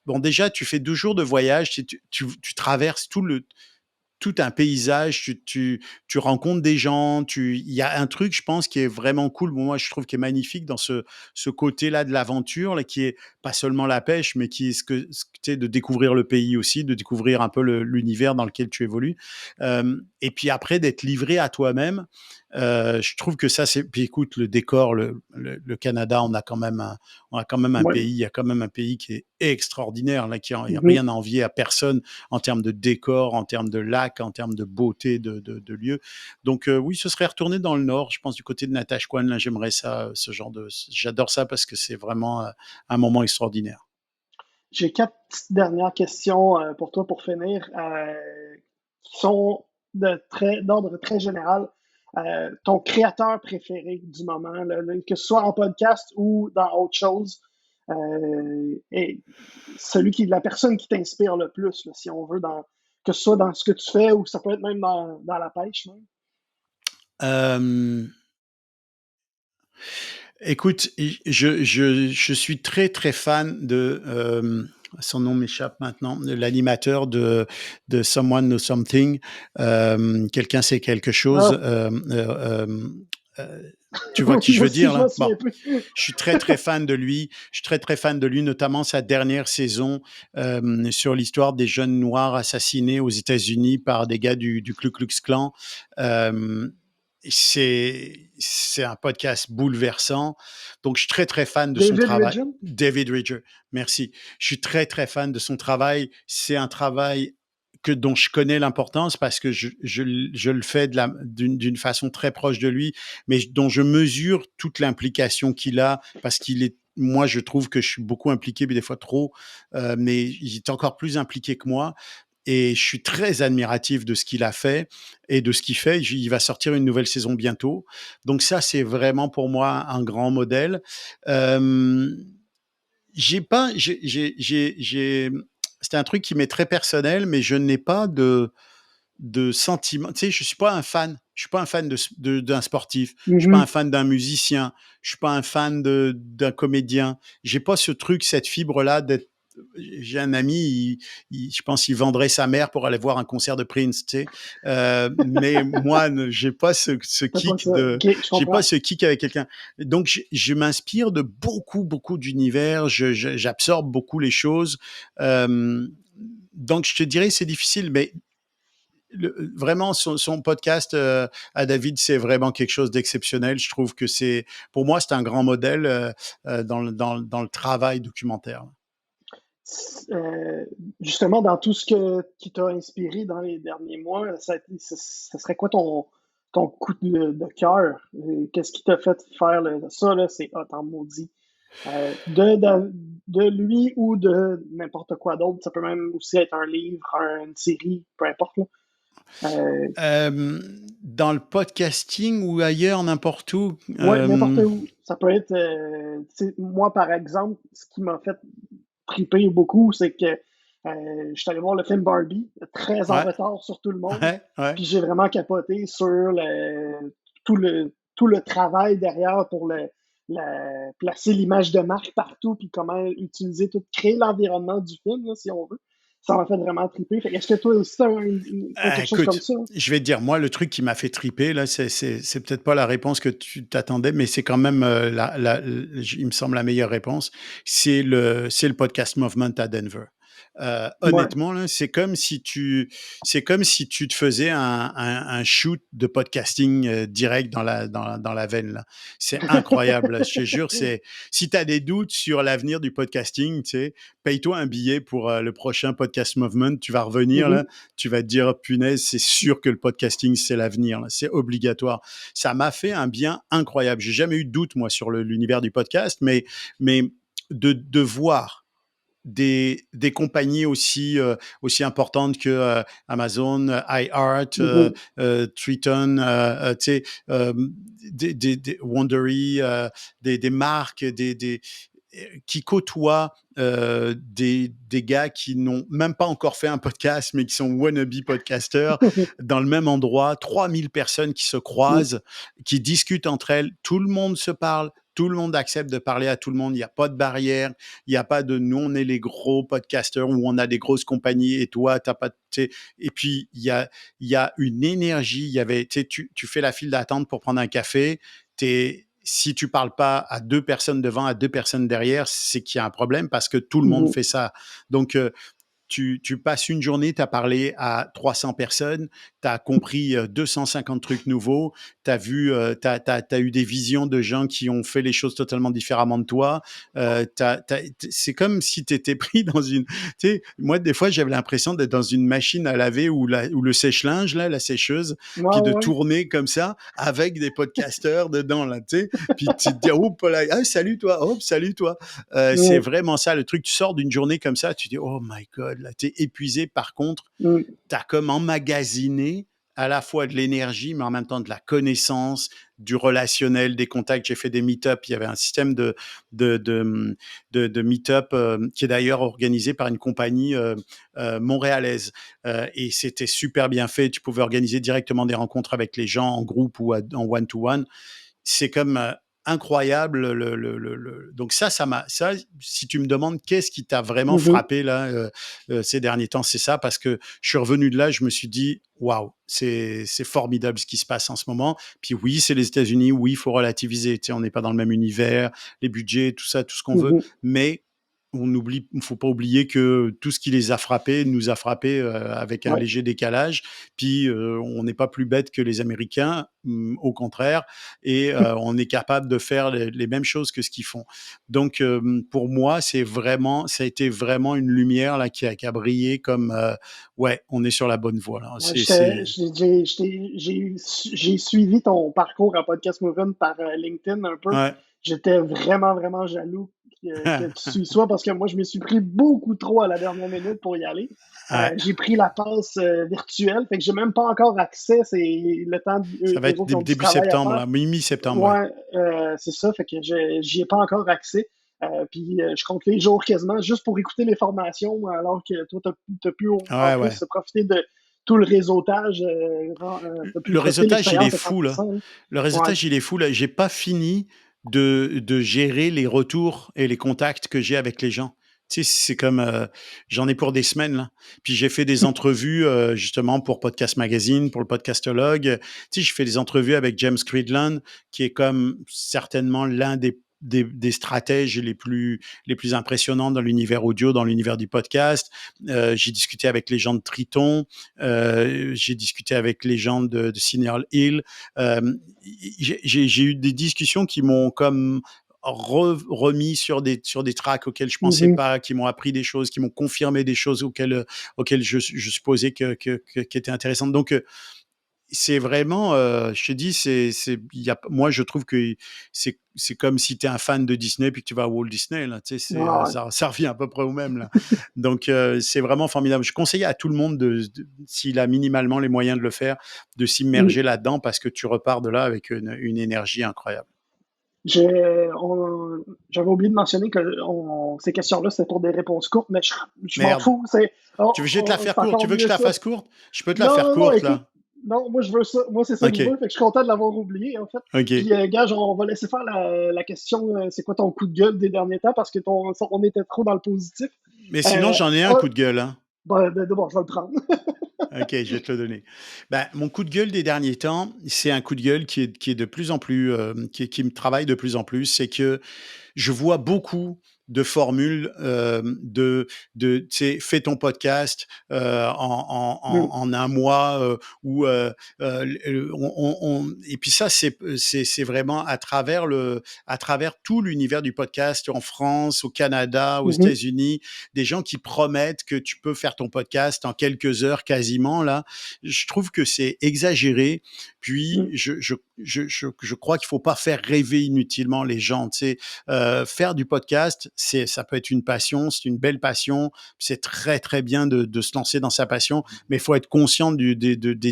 bon, déjà, tu fais 2 jours de voyage, tu traverses tout un paysage, tu rencontres des gens, il y a un truc, je pense, qui est vraiment cool. Bon, moi, je trouve qui est magnifique dans ce côté-là de l'aventure, là, qui est pas seulement la pêche, mais qui est tu sais, de découvrir le pays aussi, de découvrir un peu l'univers dans lequel tu évolues. Et puis après, d'être livré à toi-même. Je trouve que ça, c'est. Puis écoute, le décor, le Canada, on a quand même un Ouais. pays, il y a quand même un pays qui est extraordinaire, là, qui a Mhm. rien à envier à personne en termes de décor, en termes de lac, en termes de beauté de lieux. Donc oui, ce serait retourner dans le nord, je pense du côté de Natashquan, là, j'aimerais ça, j'adore ça parce que c'est vraiment un moment extraordinaire. J'ai quatre petites dernières questions pour toi pour finir, qui sont d'ordre très général. Ton créateur préféré du moment, là, que ce soit en podcast ou dans autre chose, et la personne qui t'inspire le plus, là, si on veut, que ce soit dans ce que tu fais ou ça peut être même dans la pêche, même. Euh, Écoute, je suis très très fan son nom m'échappe maintenant, de l'animateur de Someone Knows Something, quelqu'un sait quelque chose. Ah, Euh, Tu vois qui je moi veux aussi, dire je m'en là? Bon, souviens plus. je suis très très fan de lui. Je suis très très fan de lui, notamment sa dernière saison sur l'histoire des jeunes noirs assassinés aux États-Unis par des gars du Ku Klux Klan. Euh, c'est un podcast bouleversant. Donc, je suis très, très fan de son David travail. Ridgen? David Ridger, merci. Je suis très, très fan de son travail. C'est un travail dont je connais l'importance parce que je le fais d'une façon très proche de lui, mais dont je mesure toute l'implication qu'il a parce qu'il est moi, je trouve que je suis beaucoup impliqué, mais des fois trop, mais il est encore plus impliqué que moi. Et je suis très admiratif de ce qu'il a fait et de ce qu'il fait. Il va sortir une nouvelle saison bientôt. Donc ça, c'est vraiment pour moi un grand modèle. Euh, j'ai pas, c'était un truc qui m'est très personnel, mais je n'ai pas de sentiment. Tu sais, je suis pas un fan. Je suis pas un fan d'un sportif. Je suis pas un Mhm. fan d'un musicien. Je suis pas un fan d'un comédien. J'ai pas ce truc, cette fibre-là d'être j'ai un ami, je pense qu'il vendrait sa mère pour aller voir un concert de Prince, tu sais. Mais moi, j'ai pas ce C'est pas kick ça. de, Ok, je j'ai pas comprends. ce kick avec quelqu'un. Donc, je m'inspire de beaucoup, beaucoup d'univers. J'absorbe beaucoup les choses. Euh, donc, je te dirais, c'est difficile, mais vraiment, son podcast à David, c'est vraiment quelque chose d'exceptionnel. Je trouve que pour moi, c'est un grand modèle dans le travail documentaire. Euh, Justement, dans tout ce qui t'a inspiré dans les derniers mois, ça serait quoi ton coup de cœur? Qu'est-ce qui t'a fait faire ça, là, c'est hot en maudit. De lui ou de n'importe quoi d'autre. Ça peut même aussi être un livre, une série, peu importe, là. Euh, Dans le podcasting ou ailleurs, n'importe où. ouais, n'importe où. Ça peut être, tu sais, moi, par exemple, ce qui m'a fait triper beaucoup, c'est que je suis allé voir le film Barbie, très en Ouais, retard sur tout le monde, ouais, ouais. puis j'ai vraiment capoté sur tout le travail derrière pour placer l'image de marque partout, puis comment utiliser tout, créer l'environnement du film, là, si on veut. Ça m'a fait vraiment triper. Est-ce que toi aussi, t'as quelque chose comme Écoute, ça? je vais te dire, moi, le truc qui m'a fait triper, là, c'est peut-être pas la réponse que tu t'attendais, mais c'est quand même, il me semble, la meilleure réponse. C'est le podcast Movement à Denver. Ouais. Honnêtement, là, c'est comme si tu te faisais un shoot de podcasting direct dans la veine, là. C'est incroyable, là, je te jure. Si tu as des doutes sur l'avenir du podcasting, tu sais, paye-toi un billet pour le prochain podcast Movement. Tu vas revenir, là, Mhm. tu vas te dire, oh, punaise, c'est sûr que le podcasting, c'est l'avenir, là. C'est obligatoire. Ça m'a fait un bien incroyable. J'ai jamais eu de doute, moi, sur l'univers du podcast, mais de voir des compagnies aussi importantes que Amazon, iHeart, Mhm. Triton, tu sais, des Wondery, des marques, qui côtoient des gars qui n'ont même pas encore fait un podcast, mais qui sont wannabe podcasters dans le même endroit, 3000 personnes qui se croisent, qui discutent entre elles, tout le monde se parle, tout le monde accepte de parler à tout le monde, il n'y a pas de barrière, il n'y a pas de nous, on est les gros podcasters où on a des grosses compagnies et toi, t'as pas de. Et puis, il y a une énergie, tu fais la file d'attente pour prendre un café, si tu parles pas à deux personnes devant, à deux personnes derrière, c'est qu'il y a un problème parce que tout le monde Mhm. fait ça. Donc, tu passes une journée, tu as parlé à 300 personnes, tu as compris 250 trucs nouveaux, tu as eu des visions de gens qui ont fait les choses totalement différemment de toi. C'est comme si tu étais pris dans une. Tu sais, moi, des fois, j'avais l'impression d'être dans une machine à laver ou le sèche-linge, là, la sécheuse, Ouais, puis de ouais. tourner comme ça avec des podcasteurs dedans, là, tu sais. Puis tu te dis, oh, là, ah, salut toi, oh, salut toi. C'est Ouais. vraiment ça le truc. Tu sors d'une journée comme ça, tu dis, oh my God, là, tu es épuisé. Par contre, Mm. tu as comme emmagasiné à la fois de l'énergie, mais en même temps de la connaissance, du relationnel, des contacts. J'ai fait des meet-up. Il y avait un système de meet-up qui est d'ailleurs organisé par une compagnie montréalaise. Et c'était super bien fait. Tu pouvais organiser directement des rencontres avec les gens en groupe ou en one-to-one. C'est comme incroyable. Donc ça, si tu me demandes qu'est-ce qui t'a vraiment Mhm. frappé là ces derniers temps, c'est ça, parce que je suis revenu de là, je me suis dit waouh, c'est formidable ce qui se passe en ce moment. Puis oui, c'est les États-Unis, oui, il faut relativiser. Tu sais, on n'est pas dans le même univers, les budgets, tout ça, tout ce qu'on veut, Mhm. mais il faut pas oublier que tout ce qui les a frappés nous a frappés avec un Ouais. léger décalage. Puis on n'est pas plus bête que les Américains, au contraire, et on est capable de faire les mêmes choses que ce qu'ils font. Donc pour moi, ça a été vraiment une lumière là qui a brillé comme ouais, on est sur la bonne voie là. Ouais, j'ai suivi ton parcours en podcast moving par LinkedIn un peu. Ouais. J'étais vraiment, vraiment jaloux que tu suives ça parce que moi, je me suis pris beaucoup trop à la dernière minute pour y aller. Ouais. J'ai pris la passe virtuelle, fait que j'ai même pas encore accès. C'est le temps, Ça va eux être autres, ils ont du début travail à septembre, faire. là, mi-septembre, ouais. Ouais, c'est ça, fait que j'y ai pas encore accès. Puis je compte les jours quasiment juste pour écouter les formations, alors que toi, t'as pu en Ouais, ouais. plus profiter de tout le réseautage, t'as pu Le profiter de réseautage, il est l'expérience à fou là. 100%. Hein. Le Ouais. réseautage, il est fou là. J'ai pas fini de gérer les retours et les contacts que j'ai avec les gens. Tu sais, c'est comme, j'en ai pour des semaines, là. Puis j'ai fait des entrevues, justement pour Podcast Magazine, pour le Podcastologue. Tu sais, je fais des entrevues avec James Cridland, qui est comme certainement l'un des stratèges les plus impressionnants dans l'univers audio, dans l'univers du podcast. J'ai discuté avec les gens de Triton, j'ai discuté avec les gens de Signal Hill. J'ai eu des discussions qui m'ont comme remis sur des tracks auxquels je pensais Mhm. pas, qui m'ont appris des choses, qui m'ont confirmé des choses auxquelles je supposais qui étaient intéressantes. Donc, c'est vraiment, je te dis, moi, je trouve que c'est comme si tu es un fan de Disney puis que tu vas à Walt Disney, là. Tu sais, Ah ouais. ça revient à peu près au même, là. Donc, c'est vraiment formidable. Je conseille à tout le monde s'il a minimalement les moyens de le faire, de Mm. s'immerger là-dedans parce que tu repars de là avec une énergie incroyable. J'avais oublié de mentionner que ces questions-là, c'était pour des réponses courtes, mais je m'en Merde. fous. Tu veux que je te la faire C'est courte? Tu encore veux que je mieux te la ça. fasse courte? Je peux te la Non, faire non, non, courte, écoute. là. Non, moi, je veux ça. Moi, c'est ça que je veux. OK. Fait que je suis content de l'avoir oublié, en fait. OK. Puis, gars, on va laisser faire la question, c'est quoi ton coup de gueule des derniers temps, parce que on était trop dans le positif. Mais sinon, Euh, j'en ai un ah, coup de gueule, hein. bon, je vais le prendre. OK, je vais te le donner. Bah, mon coup de gueule des derniers temps, c'est un coup de gueule qui est de plus en plus, qui me travaille de plus en plus. C'est que je vois beaucoup de formules tu sais, fais ton podcast Mm, en un mois et puis ça c'est vraiment à travers tout l'univers du podcast en France, au Canada, aux mhm, États-Unis, des gens qui promettent que tu peux faire ton podcast en quelques heures quasiment là. Je trouve que c'est exagéré. Puis mm, je crois qu'il faut pas faire rêver inutilement les gens. Tu sais, faire du podcast, ça peut être une passion, c'est une belle passion. C'est très très bien de se lancer dans sa passion, mais il faut être conscient des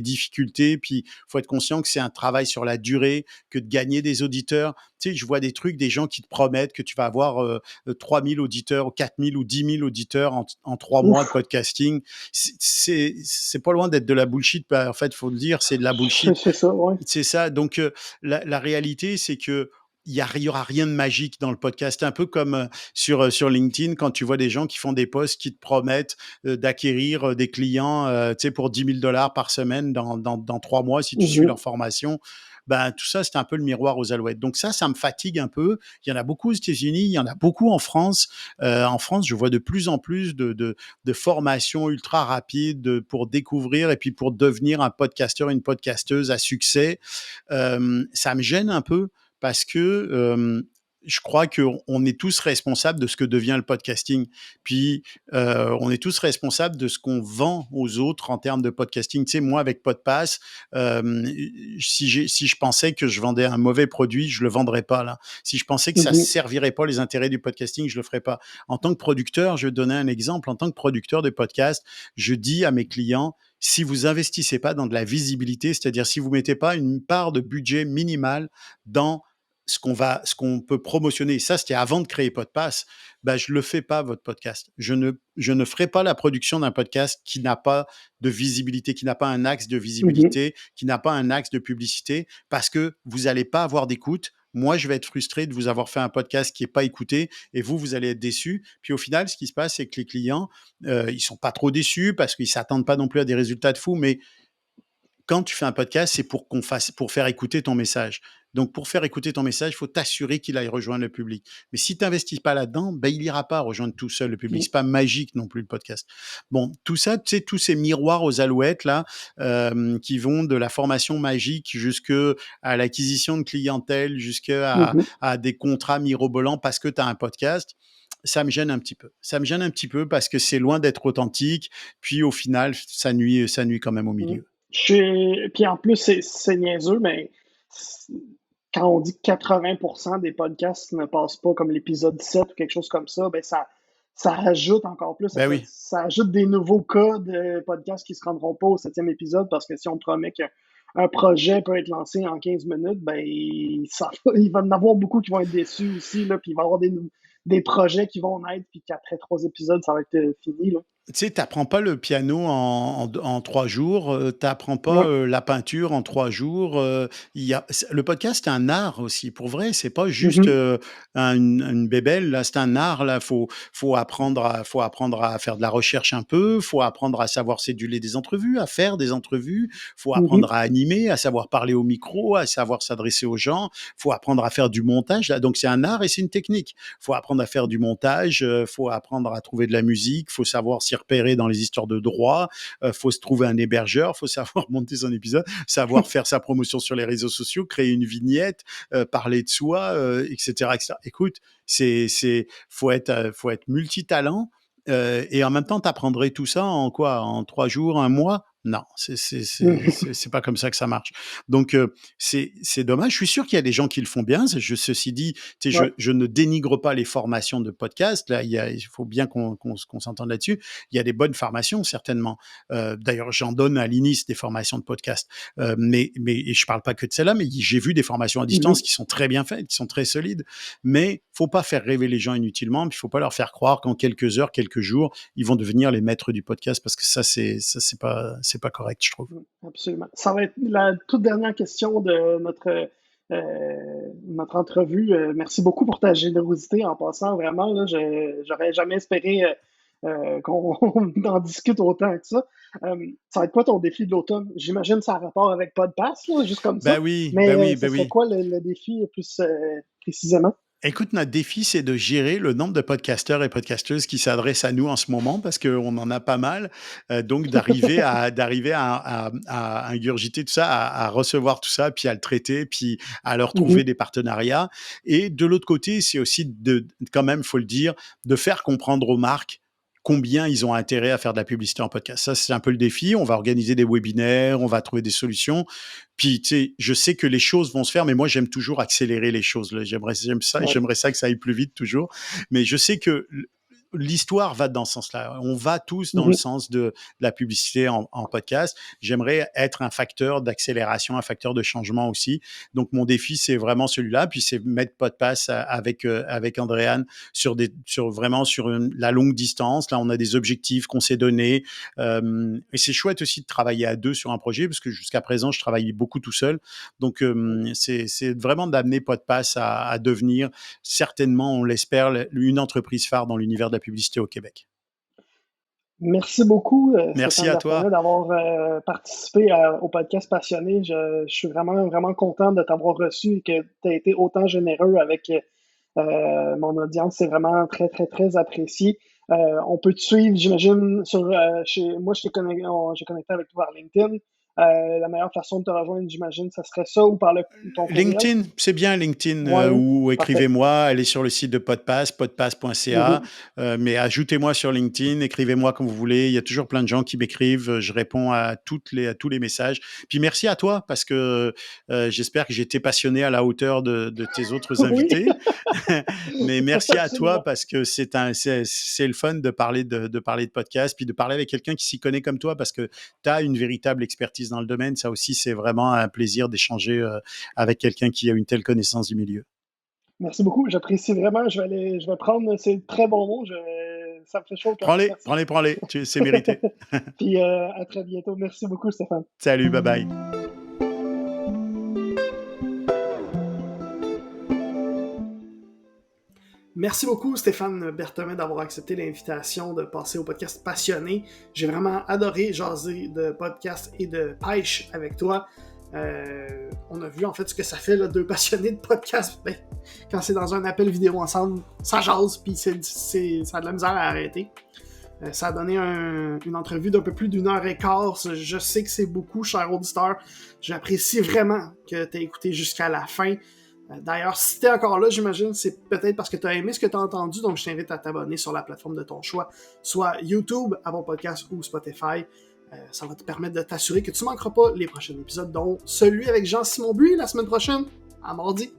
difficultés. Puis il faut être conscient que c'est un travail sur la durée, que de gagner des auditeurs. Tu sais, je vois des trucs, des gens qui te promettent que tu vas avoir 3 000 auditeurs, ou 4 000 ou 10 000 auditeurs en 3 mois de ouf. podcasting. C'est pas loin d'être de la bullshit. En fait, il faut le dire, c'est de la bullshit. C'est ça, ouais. C'est ça. Donc, la réalité, c'est que il y aura rien de magique dans le podcast. Un peu comme sur LinkedIn, quand tu vois des gens qui font des posts qui te promettent d'acquérir des clients tu sais, pour 10 000 $ par semaine dans 3 mois si tu suis Mhm, leur formation. Ben, tout ça, c'est un peu le miroir aux alouettes. Donc ça me fatigue un peu. Il y en a beaucoup aux États-Unis, il y en a beaucoup en France. En France, je vois de plus en plus de formations ultra rapides pour découvrir et puis pour devenir un podcasteur, une podcasteuse à succès. Ça me gêne un peu parce que je crois qu'on est tous responsables de ce que devient le podcasting. Puis, on est tous responsables de ce qu'on vend aux autres en termes de podcasting. Tu sais, moi, avec PodPass, si je pensais que je vendais un mauvais produit, je le vendrais pas là. Si je pensais que ça mhm, servirait pas les intérêts du podcasting, je le ferais pas. En tant que producteur, je vais donner un exemple. En tant que producteur de podcast, je dis à mes clients, si vous investissez pas dans de la visibilité, c'est-à-dire si vous mettez pas une part de budget minimale dans ce qu'on peut promotionner, ça c'était avant de créer PodPass, ben, je le fais pas votre podcast. Je ne ferai pas la production d'un podcast qui n'a pas de visibilité, qui n'a pas un axe de mhm. visibilité, qui n'a pas un axe de publicité, parce que vous allez pas avoir d'écoute. Moi, je vais être frustré de vous avoir fait un podcast qui est pas écouté et vous allez être déçu. Puis au final, ce qui se passe, c'est que les clients, ils sont pas trop déçus parce qu'ils s'attendent pas non plus à des résultats de fou, mais quand tu fais un podcast, c'est pour faire écouter ton message. Donc, pour faire écouter ton message, il faut t'assurer qu'il aille rejoindre le public. Mais si tu n'investis pas là-dedans, ben, il ira pas rejoindre tout seul le public. C'est pas magique non plus le podcast. Bon, tout ça, tu sais, tous ces miroirs aux alouettes là, qui vont de la formation magique jusque à l'acquisition de clientèle, jusqu'à Mhm. à des contrats mirobolants parce que tu as un podcast. Ça me gêne un petit peu. Ça me gêne un petit peu parce que c'est loin d'être authentique. Puis au final, ça nuit quand même au Mm. milieu. Puis en plus, c'est niaiseux, mais c'est- quand on dit que 80% des podcasts ne passent pas comme l'épisode 7 ou quelque chose comme ça, ben ça ajoute encore plus, Ben oui. ça ajoute des nouveaux cas de podcasts qui se rendront pas au septième épisode parce que si on promet qu'un projet peut être lancé en 15 minutes, ben il va y en avoir beaucoup qui vont être déçus aussi, là, puis il va y avoir des projets qui vont naître, puis qu'après 3 épisodes, ça va être fini, là. Tu sais, tu apprends pas le piano en 3 jours, tu apprends pas, Ouais. la peinture en 3 jours, il y a c'est le podcast, c'est un art aussi, pour vrai, c'est pas juste, Mhm. une bébelle, là, c'est un art, là, faut apprendre à faire de la recherche un peu, faut apprendre à savoir céduler des entrevues, à faire des entrevues, faut Mhm. apprendre à animer, à savoir parler au micro, à savoir s'adresser aux gens, faut apprendre à faire du montage, là, donc c'est un art et c'est une technique. Faut apprendre à faire du montage, faut apprendre à trouver de la musique, faut savoir s'y repérer dans les histoires de droit, faut se trouver un hébergeur, faut savoir monter son épisode, savoir faire sa promotion sur les réseaux sociaux, créer une vignette, parler de soi, etc., etc. Écoute, faut être multitalent, et en même temps, t'apprendrais tout ça en quoi? En 3 jours, un mois? Non, c'est pas comme ça que ça marche. Donc, c'est dommage. Je suis sûr qu'il y a des gens qui le font bien. Ceci dit, tu sais, Ouais. je ne dénigre pas les formations de podcast. Là, il faut bien qu'on s'entende là-dessus. Il y a des bonnes formations, certainement. D'ailleurs, j'en donne à l'INIS des formations de podcast. Mais et je parle pas que de celle-là, mais j'ai vu des formations à distance Mhm. qui sont très bien faites, qui sont très solides. Mais faut pas faire rêver les gens inutilement. Puis faut pas leur faire croire qu'en quelques heures, quelques jours, ils vont devenir les maîtres du podcast parce que c'est pas correct, je trouve. Absolument. Ça va être la toute dernière question de notre entrevue. Merci beaucoup pour ta générosité en passant. Vraiment, là, j'aurais jamais espéré qu'on en discute autant que ça. Ça va être quoi ton défi de l'automne? J'imagine que ça a rapport avec PodPass, là, juste comme ça. Bah oui, bah Mais oui, ce bah serait oui. quoi le défi plus précisément? Écoute, notre défi, c'est de gérer le nombre de podcasteurs et podcasteuses qui s'adressent à nous en ce moment, parce qu'on en a pas mal. Donc, d'arriver à ingurgiter tout ça, à recevoir tout ça, puis à le traiter, puis à leur trouver Mhm. des partenariats. Et de l'autre côté, c'est aussi quand même, faut le dire, de faire comprendre aux marques combien ils ont intérêt à faire de la publicité en podcast. Ça, c'est un peu le défi. On va organiser des webinaires, on va trouver des solutions. Puis, tu sais, je sais que les choses vont se faire, mais moi, j'aime toujours accélérer les choses. Là. Ouais. J'aimerais ça que ça aille plus vite toujours. Mais je sais que l'histoire va dans ce sens-là. On va tous dans le Mhm. sens de la publicité en podcast. J'aimerais être un facteur d'accélération, un facteur de changement aussi. Donc, mon défi, c'est vraiment celui-là. Puis, c'est mettre Podpass avec Andréane la longue distance. Là, on a des objectifs qu'on s'est donnés. Et c'est chouette aussi de travailler à deux sur un projet, parce que jusqu'à présent, je travaillais beaucoup tout seul. Donc, c'est vraiment d'amener Podpass à devenir, certainement, on l'espère, une entreprise phare dans l'univers de la publicité au Québec. Merci beaucoup, Merci Stéphane à Berthommet, toi. d'avoir participé au podcast Passionné. Je suis vraiment, vraiment content de t'avoir reçu et que tu as été autant généreux avec mon audience. C'est vraiment très, très, très apprécié. On peut te suivre, j'imagine, moi, j'ai connecté avec toi par LinkedIn. La meilleure façon de te rejoindre, j'imagine, ce serait ça ou par ton courriel. LinkedIn, c'est bien LinkedIn, Oui, ou parfait. écrivez-moi, allez sur le site de Podpass, podpass.ca, Mhm. mais ajoutez-moi sur LinkedIn, écrivez-moi comme vous voulez. Il y a toujours plein de gens qui m'écrivent, je réponds à tous les messages. Puis merci à toi, parce que j'espère que j'ai été passionné à la hauteur de tes autres Oui, invités. Mais merci à toi, absolument. parce que c'est le fun de parler de podcast, puis de parler avec quelqu'un qui s'y connaît comme toi, parce que tu as une véritable expertise dans le domaine. Ça aussi, c'est vraiment un plaisir d'échanger avec quelqu'un qui a une telle connaissance du milieu. Merci beaucoup, j'apprécie vraiment. Je vais prendre ces très bons mots. Ça me fait chaud au cœur. Prends-les, Merci. prends-les, prends-les. C'est mérité. Puis à très bientôt. Merci beaucoup, Stéphane. Salut, bye bye. Merci beaucoup, Stéphane Berthommet, d'avoir accepté l'invitation de passer au podcast Passionné. J'ai vraiment adoré jaser de podcast et de pêche avec toi. On a vu en fait ce que ça fait, là, deux passionnés de podcast. Ben, quand c'est dans un appel vidéo ensemble, ça jase, puis ça a de la misère à arrêter. Ça a donné une entrevue d'un peu plus d'1 heure et quart. Je sais que c'est beaucoup, cher auditeur. J'apprécie vraiment que tu aies écouté jusqu'à la fin. D'ailleurs, si t'es encore là, j'imagine, c'est peut-être parce que tu as aimé ce que tu as entendu, donc je t'invite à t'abonner sur la plateforme de ton choix, soit YouTube, Apple Podcast ou Spotify. Ça va te permettre de t'assurer que tu ne manqueras pas les prochains épisodes, dont celui avec Jean-Simon Buis la semaine prochaine, à mardi.